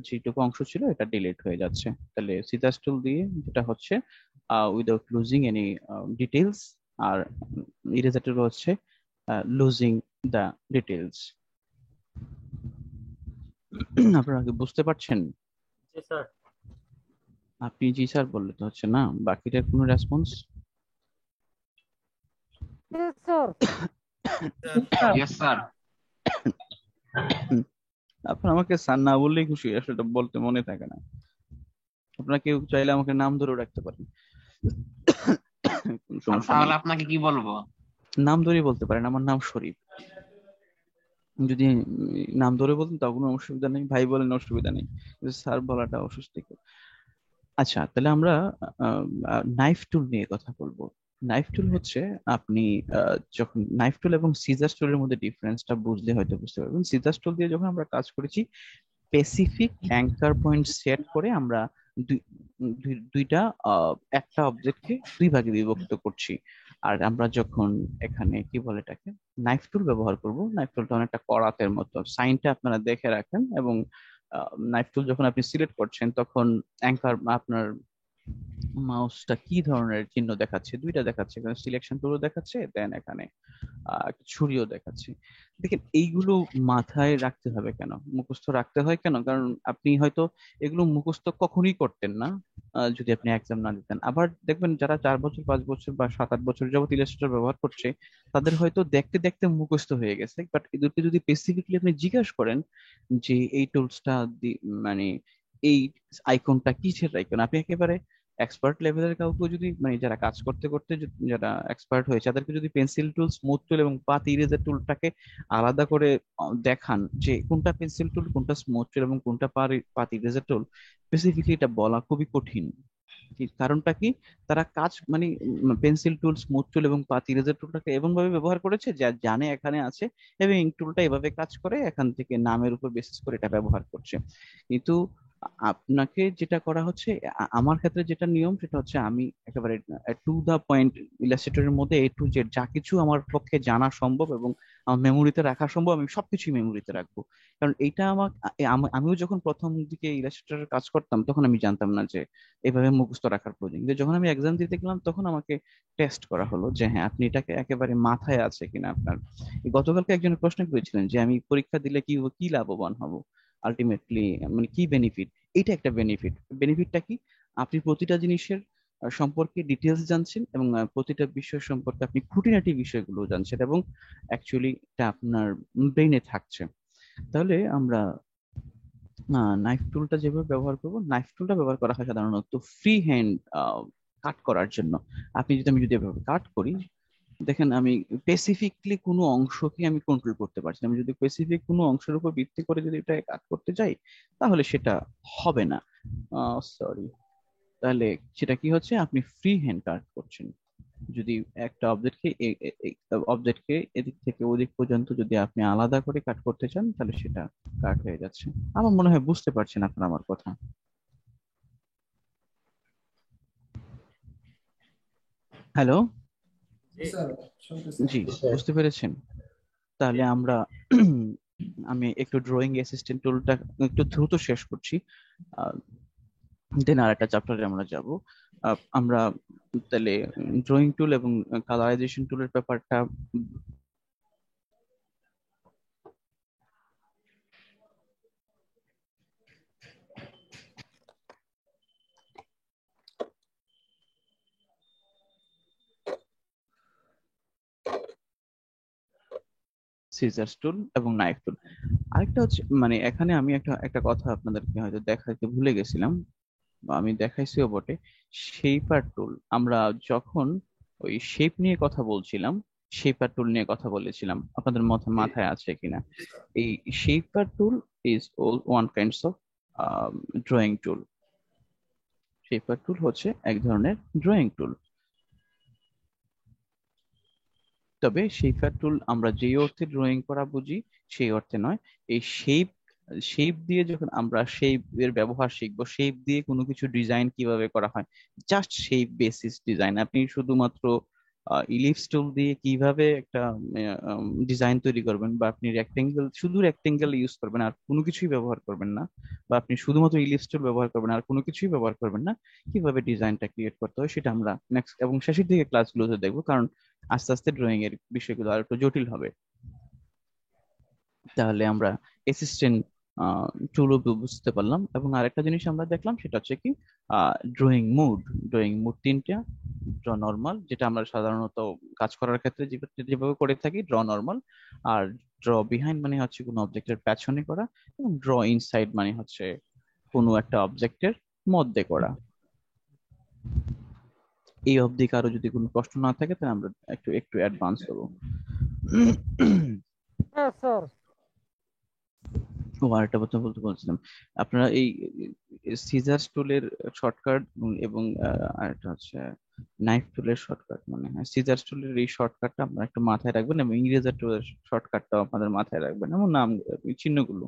যেটুকু অংশ ছিল এটা ডিলিট হয়ে যাচ্ছে। তাহলে সিজার্স টুল দিয়ে যেটা হচ্ছে উইদাউট লুজিং এনি ডিটেলস, আর ইরেজার টুল হচ্ছে লুজিং দ্য ডিটেলস। আপনারা কি বুঝতে পারছেন? জি স্যার। আপনি জি স্যার বললে তো হচ্ছে না, বাকিটার কোনো রেসপন্স? Yes sir. আপনার আমাকে স্যার না বললেই খুশি, আসলে বলতে মনে থাকে না। আপনারা কেউ চাইলে আমাকে নাম ধরেও রাখতে পারেন, তাহলে আপনাকে কি বলবো? নাম ধরে বলতে পারেন, আমার নাম শরীফ। যদি নাম ধরে বলতেন তাও কোনো অসুবিধা নেই, ভাই বলেন অসুবিধা নেই, স্যার বলাটা অস্বস্তিকর। আচ্ছা, তাহলে আমরা নাইফ টুল নিয়ে কথা বলবো। নাইফ টুল হচ্ছে, আপনি যখন নাইফ টুল এবং সিজার টুলের মধ্যে ডিফারেন্সটা বুঝলে হয়তো বুঝতে পারবেন। সিজার টুল দিয়ে যখন আমরা কাজ করেছি, স্পেসিফিক অ্যাঙ্কার পয়েন্ট সেট করে আমরা দুইটা একটা অবজেক্টকে দুই ভাগে বিভক্ত করছি। আর আমরা যখন এখানে কি বলে এটাকে নাইফ টুল ব্যবহার করব, নাইফ টুলটা অনেকটা করাতের মতো, সাইনটা আপনারা দেখে রাখেন, এবং নাইফ টুল যখন আপনি সিলেক্ট করছেন তখন অ্যাঙ্কার আপনার মাউসটা কি ধরনের চিহ্ন দেখাচ্ছে, দুইটা দেখাচ্ছে, এখানে সিলেকশন টুলও দেখাচ্ছে, দেন এখানে একটা ছুরিও দেখাচ্ছে। দেখেন এইগুলো মাথায় রাখতে হবে কেন, মুখস্থ রাখতে হয় কেন? কারণ আপনি হয়তো এগুলো মুখস্থ কখনোই করতেন না যদি আপনি এক্সাম না দিতেন। আবার দেখবেন যারা 4 বছর 5 বছর বা 7-8 বছর যাবত ইলাস্ট্রেটর ব্যবহার করছে, তাদের হয়তো দেখতে দেখতে মুখস্থ হয়ে গেছে, বাট এদেরকে যদি স্পেসিফিকলি আপনি জিজ্ঞাসা করেন যে এই টুলসটা মানে এই আইকনটা কিসের আইকন, আপনি একেবারে এক্সপার্ট লেভেলের কাউকে যদি মানে যারা কাজ করতে করতে যারা এক্সপার্ট হয়েছে তাদেরকে যদি পেন্সিল টুল, স্মুথ টুল এবং পাত ইরেজার টুলটাকে আলাদা করে দেখান যে কোনটা পেন্সিল টুল, কোনটা স্মুথ টুল এবং কোনটা পাত ইরেজার টুল, স্পেসিফিকলি এটা বলা খুবই কঠিন। কারণটা কি, তারা কাজ মানে পেন্সিল টুল, স্মুথ টুল এবং পাত ইরেজার টুলটাকে এমন ভাবে ব্যবহার করেছে যা জানে এখানে আছে এবং টুলটা এভাবে কাজ করে, এখান থেকে নামের উপর বেসিস করে এটা ব্যবহার করছে। কিন্তু আপনাকে যেটা করা হচ্ছে, আমার ক্ষেত্রে যেটা নিয়ম সেটা হচ্ছে আমি একেবারে টু দা পয়েন্ট ইলাস্ট্রেটরের মধ্যে A to Z যা কিছু আমার পক্ষে জানা সম্ভব এবং আমার মেমোরিতে রাখা সম্ভব আমি সবকিছুই মেমোরিতে রাখবো। কারণ এটা আমিও যখন প্রথম দিকে ইলাস্ট্রেটরের কাজ করতাম তখন আমি জানতাম না যে এভাবে মুখস্থ রাখার প্রয়োজন, কিন্তু যখন আমি এক্সাম দিতে গেলাম তখন আমাকে টেস্ট করা হলো যে হ্যাঁ আপনি এটাকে একেবারে মাথায় আছে কিনা আপনার। গতকালকে একজনের প্রশ্ন করেছিলেন যে আমি পরীক্ষা দিলে কি কি লাভবান হব, আলটিমেটলি মানে কি বেনিফিট। এটা একটা বেনিফিট। বেনিফিটটা কি, আপনি প্রতিটা জিনিসের সম্পর্কে ডিটেলস জানছেন এবং প্রতিটা বিষয় সম্পর্কে আপনি খুঁটিনাটি বিষয়গুলো জানছেন এবং অ্যাকচুয়ালি এটা আপনার ব্রেইনে থাকছে। তাহলে আমরা নাইফ টুলটা যেভাবে ব্যবহার করব, নাইফ টুলটা ব্যবহার করা হয় সাধারণত ফ্রি হ্যান্ড কাট করার জন্য। আমি যদি এভাবে কাট করি, দেখেন আমি স্পেসিফিকলি কোনো অংশকে আমি কন্ট্রোল করতে পারছি না। আমি যদি স্পেসিফিক কোনো অংশের উপর ভিত্তি করে যদি এটা কাট করতে যাই তাহলে সেটা হবে না। সরি, তাহলে সেটা কি হচ্ছে, আপনি ফ্রি হ্যান্ড কাট করছেন। যদি একটা অবজেক্টকে এদিক থেকে ওদিক পর্যন্ত যদি আপনি আলাদা করে কাট করতে চান তাহলে সেটা কাট হয়ে যাচ্ছে। আমার মনে হয় বুঝতে পারছেন আপনারা আমার কথা। হ্যালো, স্যার শুনতেছি। জি বুঝতে পেরেছেন? তাহলে আমরা আমি একটু ড্রয়িং অ্যাসিস্ট্যান্ট টুলটা একটু দ্রুত শেষ করছি, দেন আর একটা চ্যাপ্টারে আমরা যাব। আমরা তাহলে ড্রয়িং টুল এবং কালারাইজেশন টুলের ব্যাপারটা সিজার্স টুল এবং নাইফ টুল। আরেকটা হচ্ছে মানে এখানে আমি একটা কথা আপনাদেরকে হয়তো দেখাইতে ভুলে গেছিলাম, বা আমি দেখাইছিও বটে, শেপার টুল। আমরা যখন ওই শেপ নিয়ে কথা বলছিলাম, শেপার টুল নিয়ে কথা বলেছিলাম, আপনাদের মাথায় আছে কিনা? এই shaper tool is one kinds of drawing tool. Shaper tool হচ্ছে এক ধরনের ড্রয়িং টুল। তবে শেপার টুল আমরা যেই অর্থে ড্রয়িং করা বুঝি সেই অর্থে নয়। এই শেপ দিয়ে যখন আমরা শেপ এর ব্যবহার শিখবো, শেপ দিয়ে কোনো কিছু ডিজাইন কিভাবে করা হয়, জাস্ট শেপ বেসিস ডিজাইন, আপনি শুধুমাত্র ইলিপস টুল দিয়ে কিভাবে একটা ডিজাইন তৈরি করবেন, বা আপনি শুধু রেক্টেঙ্গেল ইউজ করবেন আর কোনো কিছুই ব্যবহার করবেন না, বা আপনি শুধুমাত্র ইলিপস টুল ব্যবহার করবেন আর কোনো কিছুই ব্যবহার করবেন না, কিভাবে ডিজাইনটা ক্রিয়েট করতে হয় সেটা আমরা নেক্সট এবং শেষের দিকে ক্লাসগুলোতে দেখবো, কারণ আস্তে আস্তে ড্রয়িং এর বিষয়গুলো আর একটু জটিল হবে। তাহলে আমরা অ্যাসিস্ট্যান্ট টুলও বুঝতে পারলাম। এবং আরেকটা জিনিস আমরা দেখলাম সেটা হচ্ছে কি, ড্রয়িং মুড তিনটা। ড্র নর্মাল, যেটা আমরা সাধারণত কাজ করার ক্ষেত্রে যেভাবে করে থাকি, ড্র নর্মাল। আর ড্র বিহাইন্ড মানে হচ্ছে কোনো অবজেক্টের পেছনে করা, এবং ড্র ইনসাইড মানে হচ্ছে কোনো একটা অবজেক্টের মধ্যে করা। এই অবধি কারো যদি কোনো প্রশ্ন না থাকে তাহলে আমরা একটু অ্যাডভান্স হবো। আরেকটা কথা বলতে বলছিলাম, আপনারা এই সিজার টুলের শর্টকাট এবং আরেকটা হচ্ছে নাইফ টুলের শর্টকাট, মানে সিজার টুলের এই শর্টকাটটা আপনারা একটু মাথায় রাখবেন এবং ইরেজার টুলের শর্টকাটটাও আপনাদের মাথায় রাখবেন, এমন নাম চিহ্নগুলো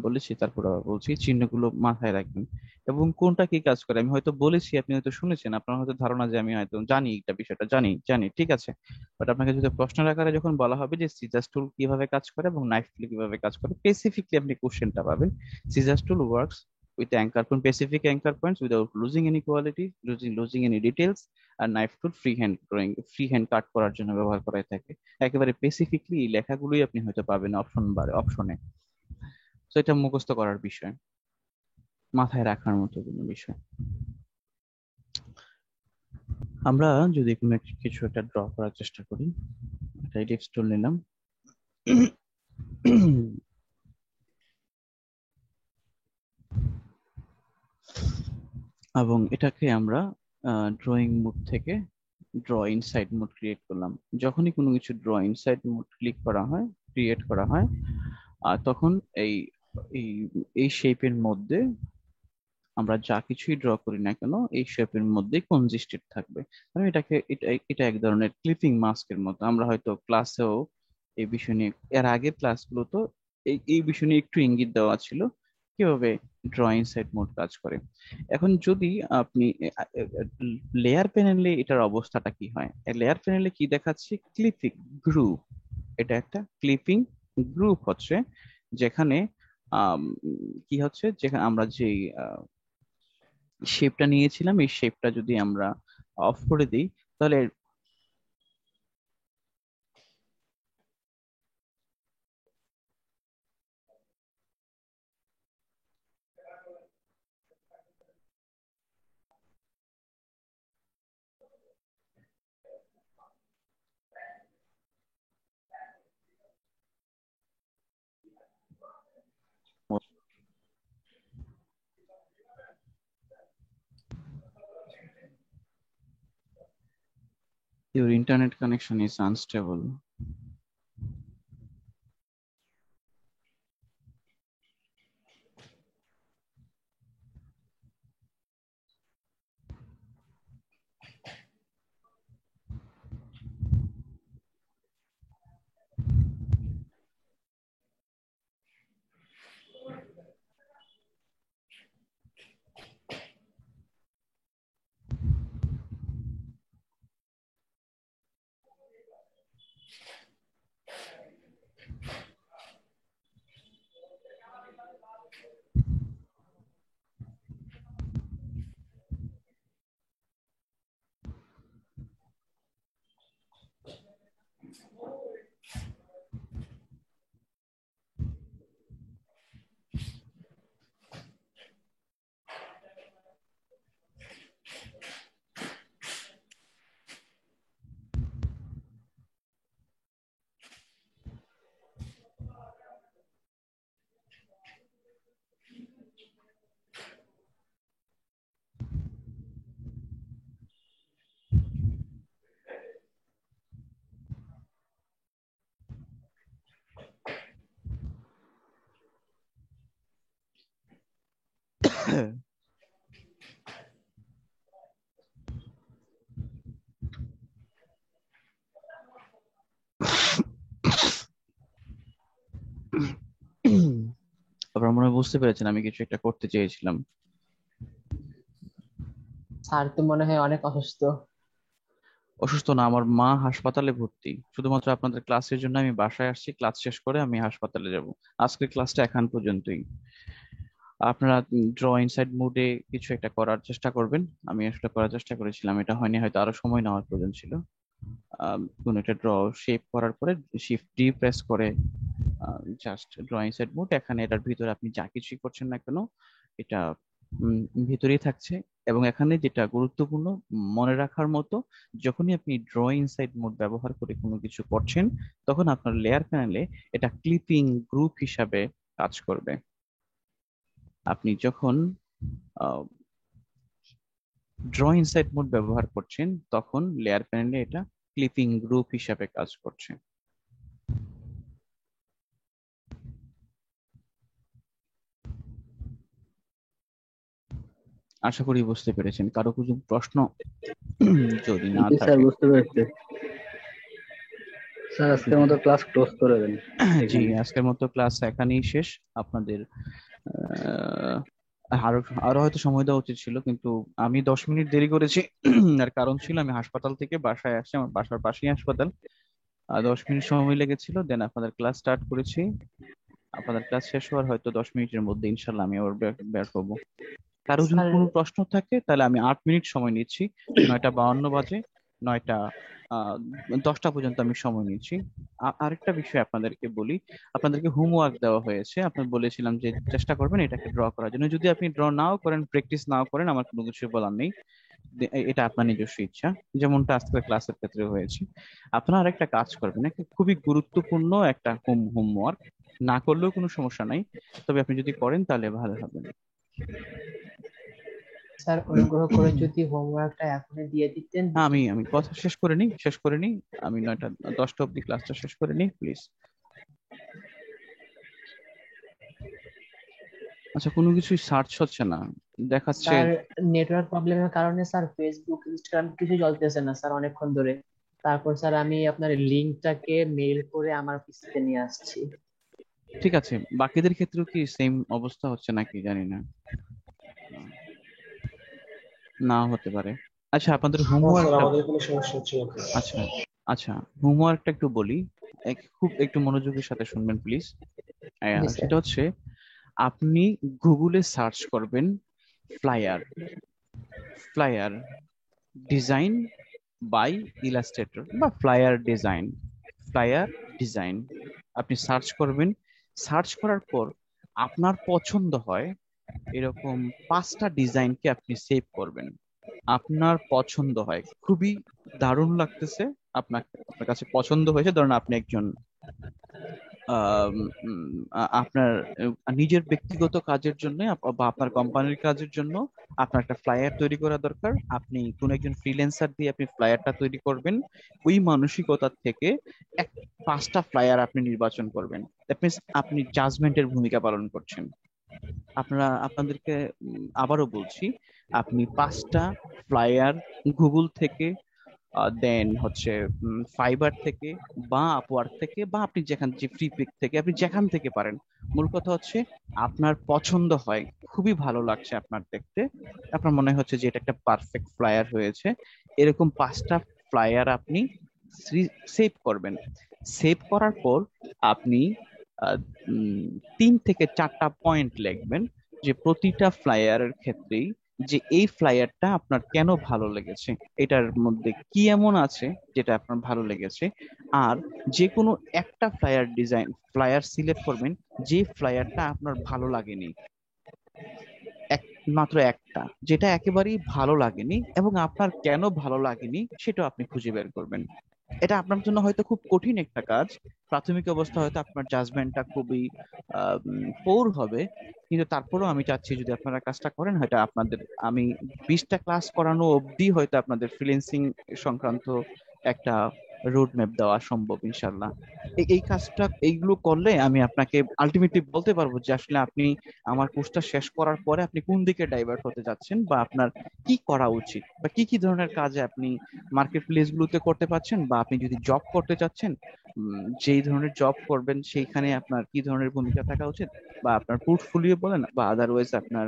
বলেছি, তারপর আবার বলছি চিহ্নগুলো মাথায় রাখবেন এবং কোনটা কি কাজ করে আমি হয়তো বলেছি, আপনি হয়তো শুনেছেন, আপনার হয়তো ধারণা যে আমি হয়তো জানি এটা বিষয়টা, জানি ঠিক আছে, বাট আপনাকে যদি প্রশ্নের আকারে যখন বলা হবে যে সিজার টুল কিভাবে কাজ করে এবং নাইফ টুল কিভাবে কাজ করে, স্পেসিফিকলি আপনি কোশ্চেনটা পাবেন। Scissor tool works with anchor point, specific anchor points without losing any quality, losing any details. আর knife tool free hand drawing, free hand cut করার জন্য ব্যবহার করা থাকে। একেবারে স্পেসিফিকলি এই লেখাগুলোই আপনি হয়তো পাবেন অপশনে। তো এটা মুখস্থ করার বিষয়, মাথায় রাখার মতো কোনো বিষয়। আমরা যদি কোনো কিছু একটা ড্র করার চেষ্টা করি, একটা এলিপস টুল নিলাম, এবং এটাকে আমরা ড্রয়িং মোড থেকে ড্র ইনসাইড মোড ক্রিয়েট করলাম। যখনই কোনো কিছু ড্র ইনসাইড মোড ক্রিয়েট করা হয় তখন এই এই শেপের মধ্যে আমরা যা কিছুই ড্র করি না কেন এই শেপের মধ্যে কনজিস্টেড থাকবে। আমি এটা এক ধরনের ক্লিপিং মাস্কের মতো। আমরা হয়তো ক্লাসেও এই বিষয় নিয়ে, এর আগের ক্লাসগুলো তো এই বিষয় নিয়ে একটু ইঙ্গিত দেওয়া ছিল কিভাবে ড্র ইনসাইড মোড কাজ করে। এখন যদি আপনি লেয়ার প্যানেলে এটার অবস্থাটা কি হয়, লেয়ার প্যানেলে কি দেখাচ্ছি, ক্লিপিং গ্রুপ। এটা একটা ক্লিপিং গ্রুপ হচ্ছে, যেখানে কি হচ্ছে, যেখানে আমরা যে শেপটা নিয়েছিলাম এই শেপটা যদি আমরা অফ করে দিই তাহলে your internet connection is unstable. আপনারা মনে হয় বুঝতে পেরেছেন আমি কিছু একটা করতে চেয়েছিলাম। স্যার তো মনে হয় অনেক অসুস্থ। অসুস্থ না, আমার মা হাসপাতালে ভর্তি। শুধুমাত্র আপনাদের ক্লাসের জন্য আমি বাসায় আসছি, ক্লাস শেষ করে আমি হাসপাতালে যাব। আজকের ক্লাসটা এখন পর্যন্তই। আপনারা ড্র ইনসাইড মোডে কিছু একটা করার চেষ্টা করবেন। আমি আসলে করার চেষ্টা করেছিলাম, এটা হয়নি, হয়তো আরো সময় নেওয়ার প্রয়োজন ছিল। কোন একটা ড্র শেপ করার পরে শিফট ডি প্রেস করে জাস্ট ড্র ইনসাইড মোড, এখানে এটার ভিতরে আপনি যা কিছুই করছেন না কেন এটা ভিতরেই থাকছে। এবং এখানে যেটা গুরুত্বপূর্ণ মনে রাখার মতো, যখনই আপনি ড্র ইনসাইড মোড ব্যবহার করে কোনো কিছু করছেন তখন আপনার লেয়ার প্যানেলে এটা ক্লিপিং গ্রুপ হিসাবে কাজ করবে। আপনি যখন ড্র ইনসাইড মোড ব্যবহার করছেন তখন লেয়ার প্যানেলে এটা ক্লিপিং গ্রুপ হিসাবে কাজ করছে। আশা করি বুঝতে পেরেছেন। কারো কিছু প্রশ্ন যদি না স্যার থাকে? বুঝতে পেরেছি স্যার, আজকের মতো ক্লাস ক্লোজ করে দেন। জি, আজকের মতো ক্লাস এখানেই শেষ। আপনাদের আরো আরো হয়তো সময় দেওয়া উচিত ছিল, কিন্তু আমি 10 মিনিট দেরি করেছি। আর কারণ ছিল আমি হাসপাতাল থেকে বাসায় আসছি, আমার বাসার পাশেই হাসপাতাল। 10 মিনিট সময় লেগেছিল, দেন আপনাদের ক্লাস স্টার্ট করেছি। আপনাদের ক্লাস শেষ হওয়ার হয়তো 10 মিনিটের মধ্যে ইনশাল্লাহ আমি আবার বের হবো। কারো যদি স্যার কোনো প্রশ্ন থাকে তাহলে আমি 8 মিনিট সময় নিচ্ছি। 9:52 বাজে, 10টা পর্যন্ত আমি সময় নিচ্ছি। আরেকটা বিষয় আপনাদেরকে বলি, আপনাদেরকে হোমওয়ার্ক দেওয়া হয়েছে। আপনার বলেছিলাম যে চেষ্টা করবেন এটাকে ড্র করার জন্য। যদি আপনি ড্র নাও করেন, প্র্যাকটিস নাও করেন, আমার কোনো কিছু বলার নেই, এটা আপনার নিজস্ব ইচ্ছা, যেমনটা আজকের ক্লাসের ক্ষেত্রে হয়েছে। আপনারা আরেকটা কাজ করবেন, একটা খুবই গুরুত্বপূর্ণ একটা হোমওয়ার্ক, না করলেও কোনো সমস্যা নাই, তবে আপনি যদি করেন তাহলে ভালো হবে। স্যার অনুগ্রহ করে যদি হোমওয়ার্কটা এখনই দিয়ে দিতেন। আমি কথা শেষ করে নিই। আমি 9:10 অব্দি ক্লাসটা শেষ করে নিই প্লিজ। আচ্ছা, কোনো কিছুই সার্চ হচ্ছে না, দেখাচ্ছে। স্যার নেটওয়ার্ক প্রবলেমের কারণে স্যার ফেসবুক ইনস্টাগ্রাম কিছু চলতেছে না স্যার অনেকক্ষণ ধরে। তারপর স্যার আমি আপনার লিংকটাকে মেইল করে আমার পিসিতে নিয়ে আসছি। ঠিক আছে, বাকিদের ক্ষেত্রেও কি সেম অবস্থা হচ্ছে নাকি জানি না, না হতে পারে। আচ্ছা, আপনাদের স্যার হোমওয়ার্কটা, আমাদের কোনো সমস্যা হচ্ছে না তো। আচ্ছা আচ্ছা, হোমওয়ার্কটা একটু বলি, খুব একটু মনোযোগের সাথে শুনবেন প্লিজ। G sir. সেটা হচ্ছে, আপনি গুগলে সার্চ করবেন ফ্লায়ার ডিজাইন বাই ইলাস্ট্রেটর বা ফ্লায়ার ডিজাইন। আপনি সার্চ করবেন। সার্চ করার পর আপনার পছন্দ হয় এরকম 5টা ডিজাইনকে আপনি সেভ করবেন। আপনার পছন্দ হয়, খুবই দারুণ লাগতেছে, আপনার কাছে পছন্দ হয়েছে, ধরেন আপনি একজন আপনার নিজের ব্যক্তিগত কাজের জন্য বা আপনার কোম্পানির কাজের জন্য আপনার একটা ফ্লায়ার তৈরি করা দরকার। আপনি কোন একজন ফ্রিল্যান্সার দিয়ে আপনি ফ্লায়ারটা তৈরি করবেন। ওই মানসিকতা থেকে 5টা ফ্লায়ার আপনি নির্বাচন করবেন। দ্যাট মিনস আপনি জাজমেন্টের ভূমিকা পালন করছেন। আপনাদেরকে আবারও বলছি, আপনি 5টা ফ্লায়ার গুগল থেকে, দেন হচ্ছে ফাইবার থেকে বা আপওয়ার্ক থেকে, বা আপনি যেখান যে ফ্রি পিক থেকে, আপনি যেখান থেকে পারেন, মূল কথা হচ্ছে আপনার পছন্দ হয়, খুবই ভালো লাগছে আপনার দেখতে, আপনার মনে হচ্ছে যে এটা একটা পারফেক্ট ফ্লায়ার হয়েছে, এরকম 5টা ফ্লায়ার আপনি সেভ করবেন। সেভ করার পর আপনি 3 থেকে 4টা পয়েন্ট লিখবেন, যে প্রতিটা ফ্লায়ারের ক্ষেত্রেই যে এই ফ্লায়ারটা আপনার কেন ভালো লেগেছে, এটার মধ্যে কি এমন আছে যেটা আপনার ভালো লেগেছে। আর যে কোনো একটা ফ্লায়ার সিলেক্ট করবেন যে ফ্লায়ারটা আপনার ভালো লাগেনি, মাত্র একটা, যেটা একেবারেই ভালো লাগেনি এবং আপনার কেন ভালো লাগেনি সেটা আপনি খুঁজে বের করবেন। এটা আপনার জন্য হয়তো খুব কঠিন একটা কাজ, প্রাথমিক অবস্থা হয়তো আপনার জাজমেন্টটা খুবই পোর হবে, কিন্তু তারপরেও আমি চাচ্ছি যদি আপনারা কাজটা করেন, হয়তো আপনাদের আমি 20টা ক্লাস করানো অবধি হয়তো আপনাদের ফ্রিল্যান্সিং সংক্রান্ত একটা রোড ম্যাপ দেওয়া সম্ভব ইনশাল্লাহ। এই কাজটা, এইগুলো করলে আমি আপনাকে আলটিমেটলি বলতে পারবো যে আসলে আপনি আমার কোর্সটা শেষ করার পরে আপনি কোন দিকে ডাইভার্ট হতে যাচ্ছেন, বা আপনার কি করা উচিত, বা কি কি ধরনের কাজে আপনি মার্কেট প্লেস গুলোতে করতে পারছেন, বা আপনি যদি জব করতে চাচ্ছেন যেই ধরনের জব করবেন সেইখানে আপনার কি ধরনের ভূমিকা থাকা উচিত, বা আপনার পোর্টফোলিও বলেন বা আদারওয়াইজ আপনার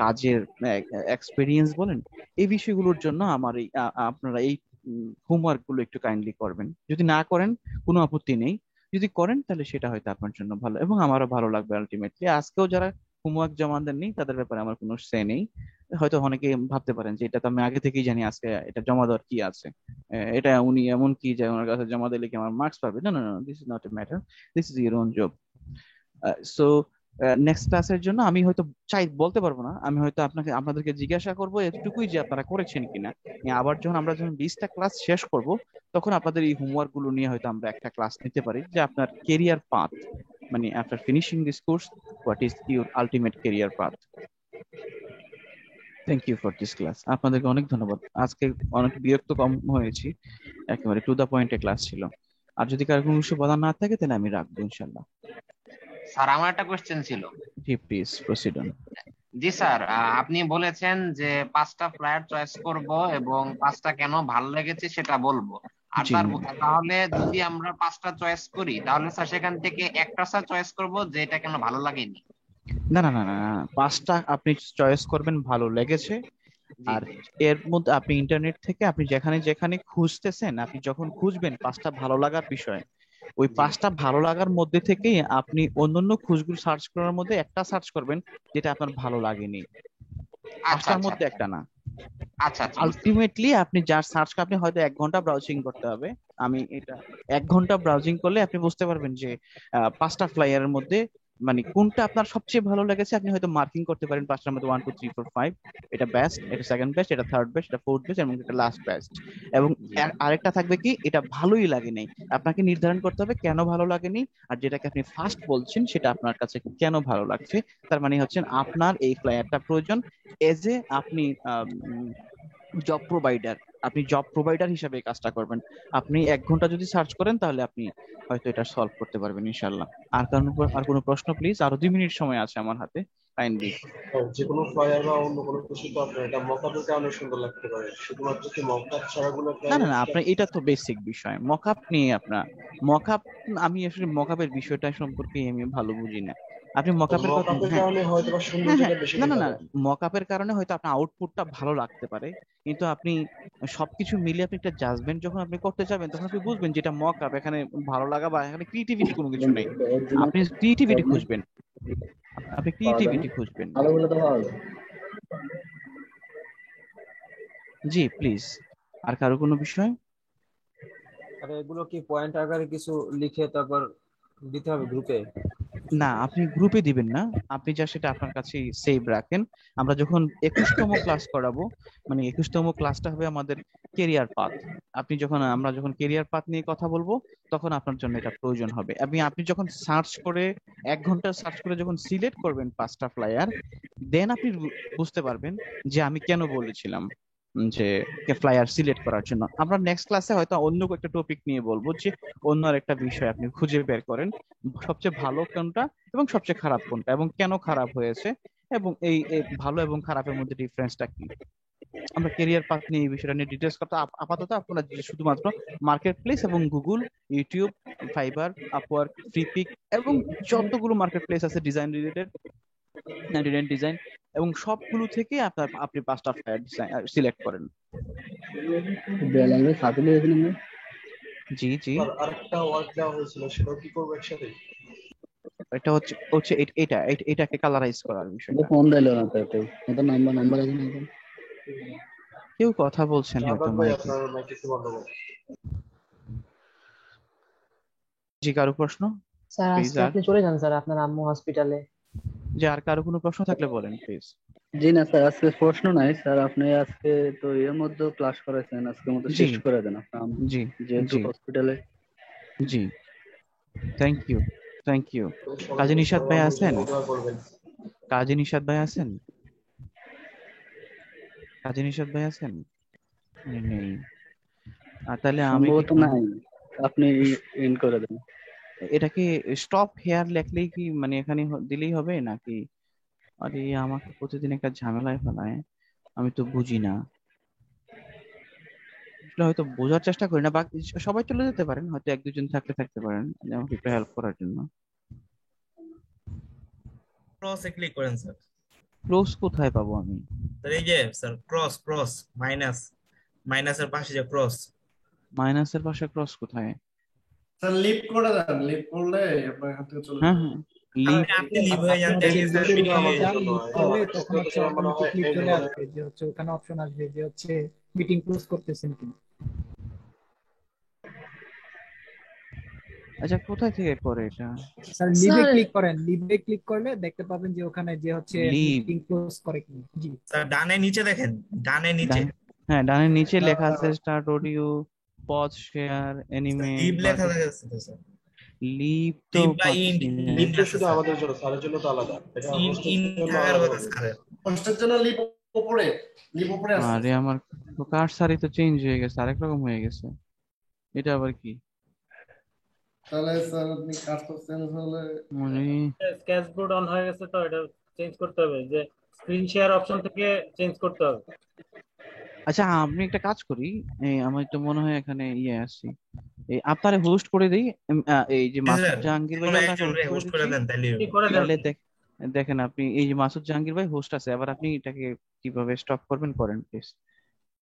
কাজের এক্সপেরিয়েন্স বলেন, এই বিষয়গুলোর জন্য আমার এই আপনারা এই হোমওয়ার্ক গুলো একটু কাইন্ডলি করবেন। যদি না করেন কোনো আপত্তি নেই, যদি করেন তাহলে সেটা হয়তো আপনার জন্য ভালো এবং আমারও ভালো লাগবে আলটিমেটলি। আজকেও যারা হোমওয়ার্ক জমা দেননি তাদের ব্যাপারে আমার কোনো সে নেই। হয়তো অনেকে ভাবতে পারেন যে এটা তো আমি আগে থেকেই জানি, আজকে এটা জমা দেওয়ার কি আছে, এটা উনি এমন কি যে ওনার কাছে জমা দিলে কি আমার মার্কস পাবে। না না না, this is not a matter, this is your own job. So next ক্লাসের জন্য আমি হয়তো বলতে পারবো না, আমি হয়তো আপনাদেরকে জিজ্ঞাসা করবো এতটুকুই যে আপনারা করেছেন কিনা। আবার আমরা যখন 20টা ক্লাস শেষ করব তখন আপনাদের এই হোমওয়ার্ক গুলো নিয়ে হয়তো আমরা একটা ক্লাস নিতে পারি, যে আপনার কেরিয়ার পাথ, মানে after finishing this course what is your ultimate career path. Thank you for this class. আপনাদেরকে অনেক ধন্যবাদ। আজকে অনেক বিরক্ত কম হয়েছি, একেবারে টু দা পয়েন্টে ক্লাস ছিল। আর যদি কারো কোনো কিছু বলার না থাকে তাহলে আমি রাখবো ইনশাল্লাহ। স্যার আমার একটা কোশ্চেন ছিল। জি প্লিজ প্রসিড অন। জি স্যার, আপনি বলেছেন যে 5টা ফ্লায়ার চয়েস করব এবং 5টা কেন ভালো লেগেছে সেটা বলবো। আর জি তাহলে যদি আমরা 5টা চয়েস করি তাহলে স্যার সেখান থেকে একটা স্যার চয়েস করব যে এটা কেন ভালো লাগেনি। না না না না, 5টা আপনি চয়েস করবেন ভালো লেগেছে, আর এর মধ্যে আপনি ইন্টারনেট থেকে আপনি যেখানে যেখানে খুঁজতেছেন, আপনি যখন খুঁজবেন 5টা ভালো লাগার বিষয়, ওই 5টা ভালো লাগার মধ্যে থেকেই আপনি অন্যান্য খোঁজগুলো সার্চ করার মধ্যে একটা সার্চ করবেন যেটা আপনার ভালো লাগেনি, আচ্ছা 5টার আচ্ছা মধ্যে একটা না। আচ্ছা আচ্ছা বুঝতে আলটিমেটলি আপনি যার সার্চ আপনি হয়তো 1 ঘন্টা ব্রাউজিং করতে হবে, আমি এটা 1 ঘন্টা ব্রাউজিং করলে আপনি বুঝতে পারবেন যে 5টা ফ্লায়ারের মধ্যে মানে কোনটা আপনার সবচেয়ে ভালো লেগেছে। আপনি হয়তো মার্কিং করতে পারেন 5টার মধ্যে 1 2 3 4 5, এটা বেস্ট, এটা সেকেন্ড বেস্ট, এটা থার্ড বেস্ট, এটা ফোর্থ বেস্ট এবং এটা লাস্ট বেস্ট। এবং আরেকটা থাকবে কি এটা ভালোই লাগে নাই, আপনাকে নির্ধারণ করতে হবে কেন ভালো লাগেনি, আর যেটাকে আপনি ফার্স্ট বলছেন সেটা আপনার কাছে কেন ভালো লাগছে। তার মানে হচ্ছে আপনার এই ফ্লায়ারটা প্রয়োজন এজ এ আপনি জব প্রোভাইডার, আপনি জব প্রোভাইডার হিসেবে এই কাজটা করবেন। আপনি 1 ঘন্টা যদি সার্চ করেন তাহলে আপনি হয়তো এটা সলভ করতে পারবেন ইনশাল্লাহ। আর কোনো প্রশ্ন প্লিজ, আরো 2 মিনিট সময় আছে আমার হাতে, কাইন্ডলি। যে কোনো ফ্লায়ার বা অন্য কোনো কিছু তো আপনার এটা মকআপের কারণে সুন্দর লাগতে পারে, শুধুমাত্র কি মকআপ ছাড়াগুলো না না না, আপনার এটা তো বেসিক বিষয় মকআপ নিয়ে। আপনার মকআপ, আমি আসলে মকআপের বিষয়টা সম্পর্কে আমি ভালো বুঝি না। আপনি মকআপের কথা, মকআপের হ্যাঁ কারণে হয়তো বা হ্যাঁ সৌন্দর্যটা হ্যাঁ, বেশি না না দেখা না, যায়। মকআপের কারণে হয়তো আপনার আউটপুটটা ভালো লাগতে পারে, কিন্তু আপনি সবকিছু মিলিয়ে আপনি একটা জাজমেন্ট যখন আপনি করতে যাবেন তখন আপনি বুঝবেন যেটা মকআপ, এখানে ভালো লাগা বা এখানে ক্রিয়েটিভিটি কোনো কিছু নেই। আপনি ক্রিয়েটিভিটি খুঁজবেন, আপনি ক্রিয়েটিভিটি খুঁজবেন। ভালোগুলো তো পাওয়া যায়। জি প্লিজ, আর কারো কোনো বিষয়? আরে এগুলো কি পয়েন্ট আকারে কিছু লিখে তারপর দিতে হবে গ্রুপে? না, আপনি গ্রুপে দিবেন না, আপনি যা সেটা আপনার কাছে সেভ রাখেন। আমরা যখন 21তম ক্লাস করাবো, মানে 21তম ক্লাসটা হবে আমাদের কেরিয়ার পাথ। আমরা যখন কেরিয়ার পাথ নিয়ে কথা বলবো তখন আপনার জন্য এটা প্রয়োজন হবে। আপনি যখন সার্চ করে 1 ঘন্টা সার্চ করে যখন সিলেক্ট করবেন 5টা ফ্লায়ার, দেন আপনি বুঝতে পারবেন যে আমি কেন বলেছিলাম যে ফ্লায়ার সিলেক্ট করার জন্য। আমরা নেক্সট ক্লাসে হয়তো অন্য একটা টপিক নিয়ে বলবো, যে অন্য একটা বিষয় আপনি খুঁজে বের করেন সবচেয়ে ভালো কোনটা এবং সবচেয়ে খারাপ কোনটা এবং কেন খারাপ হয়েছে, এবং এই ভালো এবং খারাপের মধ্যে ডিফারেন্সটা কি। আমরা ক্যারিয়ার পাথ নিয়ে এই বিষয়টা নিয়ে ডিটেইলস করতে আপাতত আপনারা শুধুমাত্র মার্কেট প্লেস এবং Google, YouTube, fibre, Upwork, Freepik এবং যতগুলো মার্কেট প্লেস আছে ডিজাইন রিলেটেড, 99 ডিজাইন, এবং সবগুলো থেকে আপনি 5টা ফ্লায়ার সিলেক্ট করেন। জি জি, আরেকটা ওয়ার্ক দেওয়া হয়েছিল, সেটা কি করবো একসাথে? এটা হচ্ছে এটাকে কালারাইজ করার বিষয়টা। ফোন দিলো না তো, এটা নাম্বার আছে না এখন? কেউ কথা বলছেন হয়তো ভাই মাইকে। আপনার মাইকে একটু বন্ধ করুন। জি, কারো প্রশ্ন? Sir please. আজকে আপনি চলে যান স্যার, আপনার আম্মু হসপিটালে। যে আর কারো কোনো প্রশ্ন থাকলে বলেন প্লিজ। জি না স্যার, আজকে প্রশ্ন নাই স্যার। আপনি আজকে তো এর মধ্যে ক্লাস করেছেন, আজকের মতো শেষ করে দেন আপনার জি যেহেতু জি হসপিটালে। জি, থ্যাংক ইউ। কাজী নিশাত ভাই আছেন? কাজী নিশাত ভাই আছেন? নেই। তাহলে আমি সম্ভবত নাই, আপনি ইন করে দেন। এটাকে স্টপ হেয়ার লেখলেই কি মানে এখানে দিলেই হবে নাকি? আরে আমাকে প্রতিদিন একটা ঝামেলায় ফেলায়, আমি তো বুঝি না। হয়তো বোঝার চেষ্টা করি না, বাকি সবাই চলে যেতে পারেন, হয়তো 1 2 জন থাকতে পারেন আমাকে একটু হেল্প করার জন্য। ক্রসে ক্লিক করেন স্যার। ক্লোজ কোথায় পাবো আমি? স্যার এই যে স্যার ক্রস মাইনাসের পাশে যে ক্রস। মাইনাসের পাশে ক্রস কোথায়? স্যার লিভ করে দেন, লিভ করলে আপনার এখান থেকে চলে হ্যাঁ যাবে। লিভ। আপনি লিভ হয়ে যান, দেখেন স্যার মিটিং হয়ে যাবে। তখন হচ্ছে অটোমেটিক চলে আসবে যে হচ্ছে ওখানে অপশন আসবে যে হচ্ছে মিটিং ক্লোজ করতেছেন কিনা। আচ্ছা, কোথায় থেকে করে এটা? স্যার লিভে ক্লিক করেন, লিভে ক্লিক করলে দেখতে পাবেন যে ওখানে যে হচ্ছে মিটিং ক্লোজ করে কিনা। জি স্যার ডানে নিচে দেখেন, ডানে নিচে। হ্যাঁ, ডানের নিচে লেখা আছে start audio, pause, share, anime, leave লেখা আছে তো স্যার। লিভ তো লিভ তো শুধু আমাদের জন্য, স্যারের জন্য তো আলাদা। এটা হোস্টের জন্য লিভ উপরে, লিভ উপরে আছে। আরে আমার কার্সারই তো চেঞ্জ হয়ে গেছে, আরেক রকম হয়ে গেছে। এটা আবার কি? তাহলে স্যার আপনি কার্সর চেঞ্জ হলে মানে স্কেচবোর্ড অন হয়ে গেছে, তো এটা চেঞ্জ করতে হবে, যে স্ক্রিন শেয়ার অপশন থেকে চেঞ্জ করতে হবে। আচ্ছা, আমি একটা কাজ করি, আমার তো মনে হয় এখানে আসছি, আপনারে হোস্ট করে দেই। এই যে মাসুদ জাহাঙ্গীর ভাই হোস্ট করে দেন তাহলে দেখেন আপনি এই যে মাসুদ জাহাঙ্গীর ভাই হোস্ট আছে, আবার আপনি এটাকে কিভাবে স্টপ করবেন করেন প্লিজ।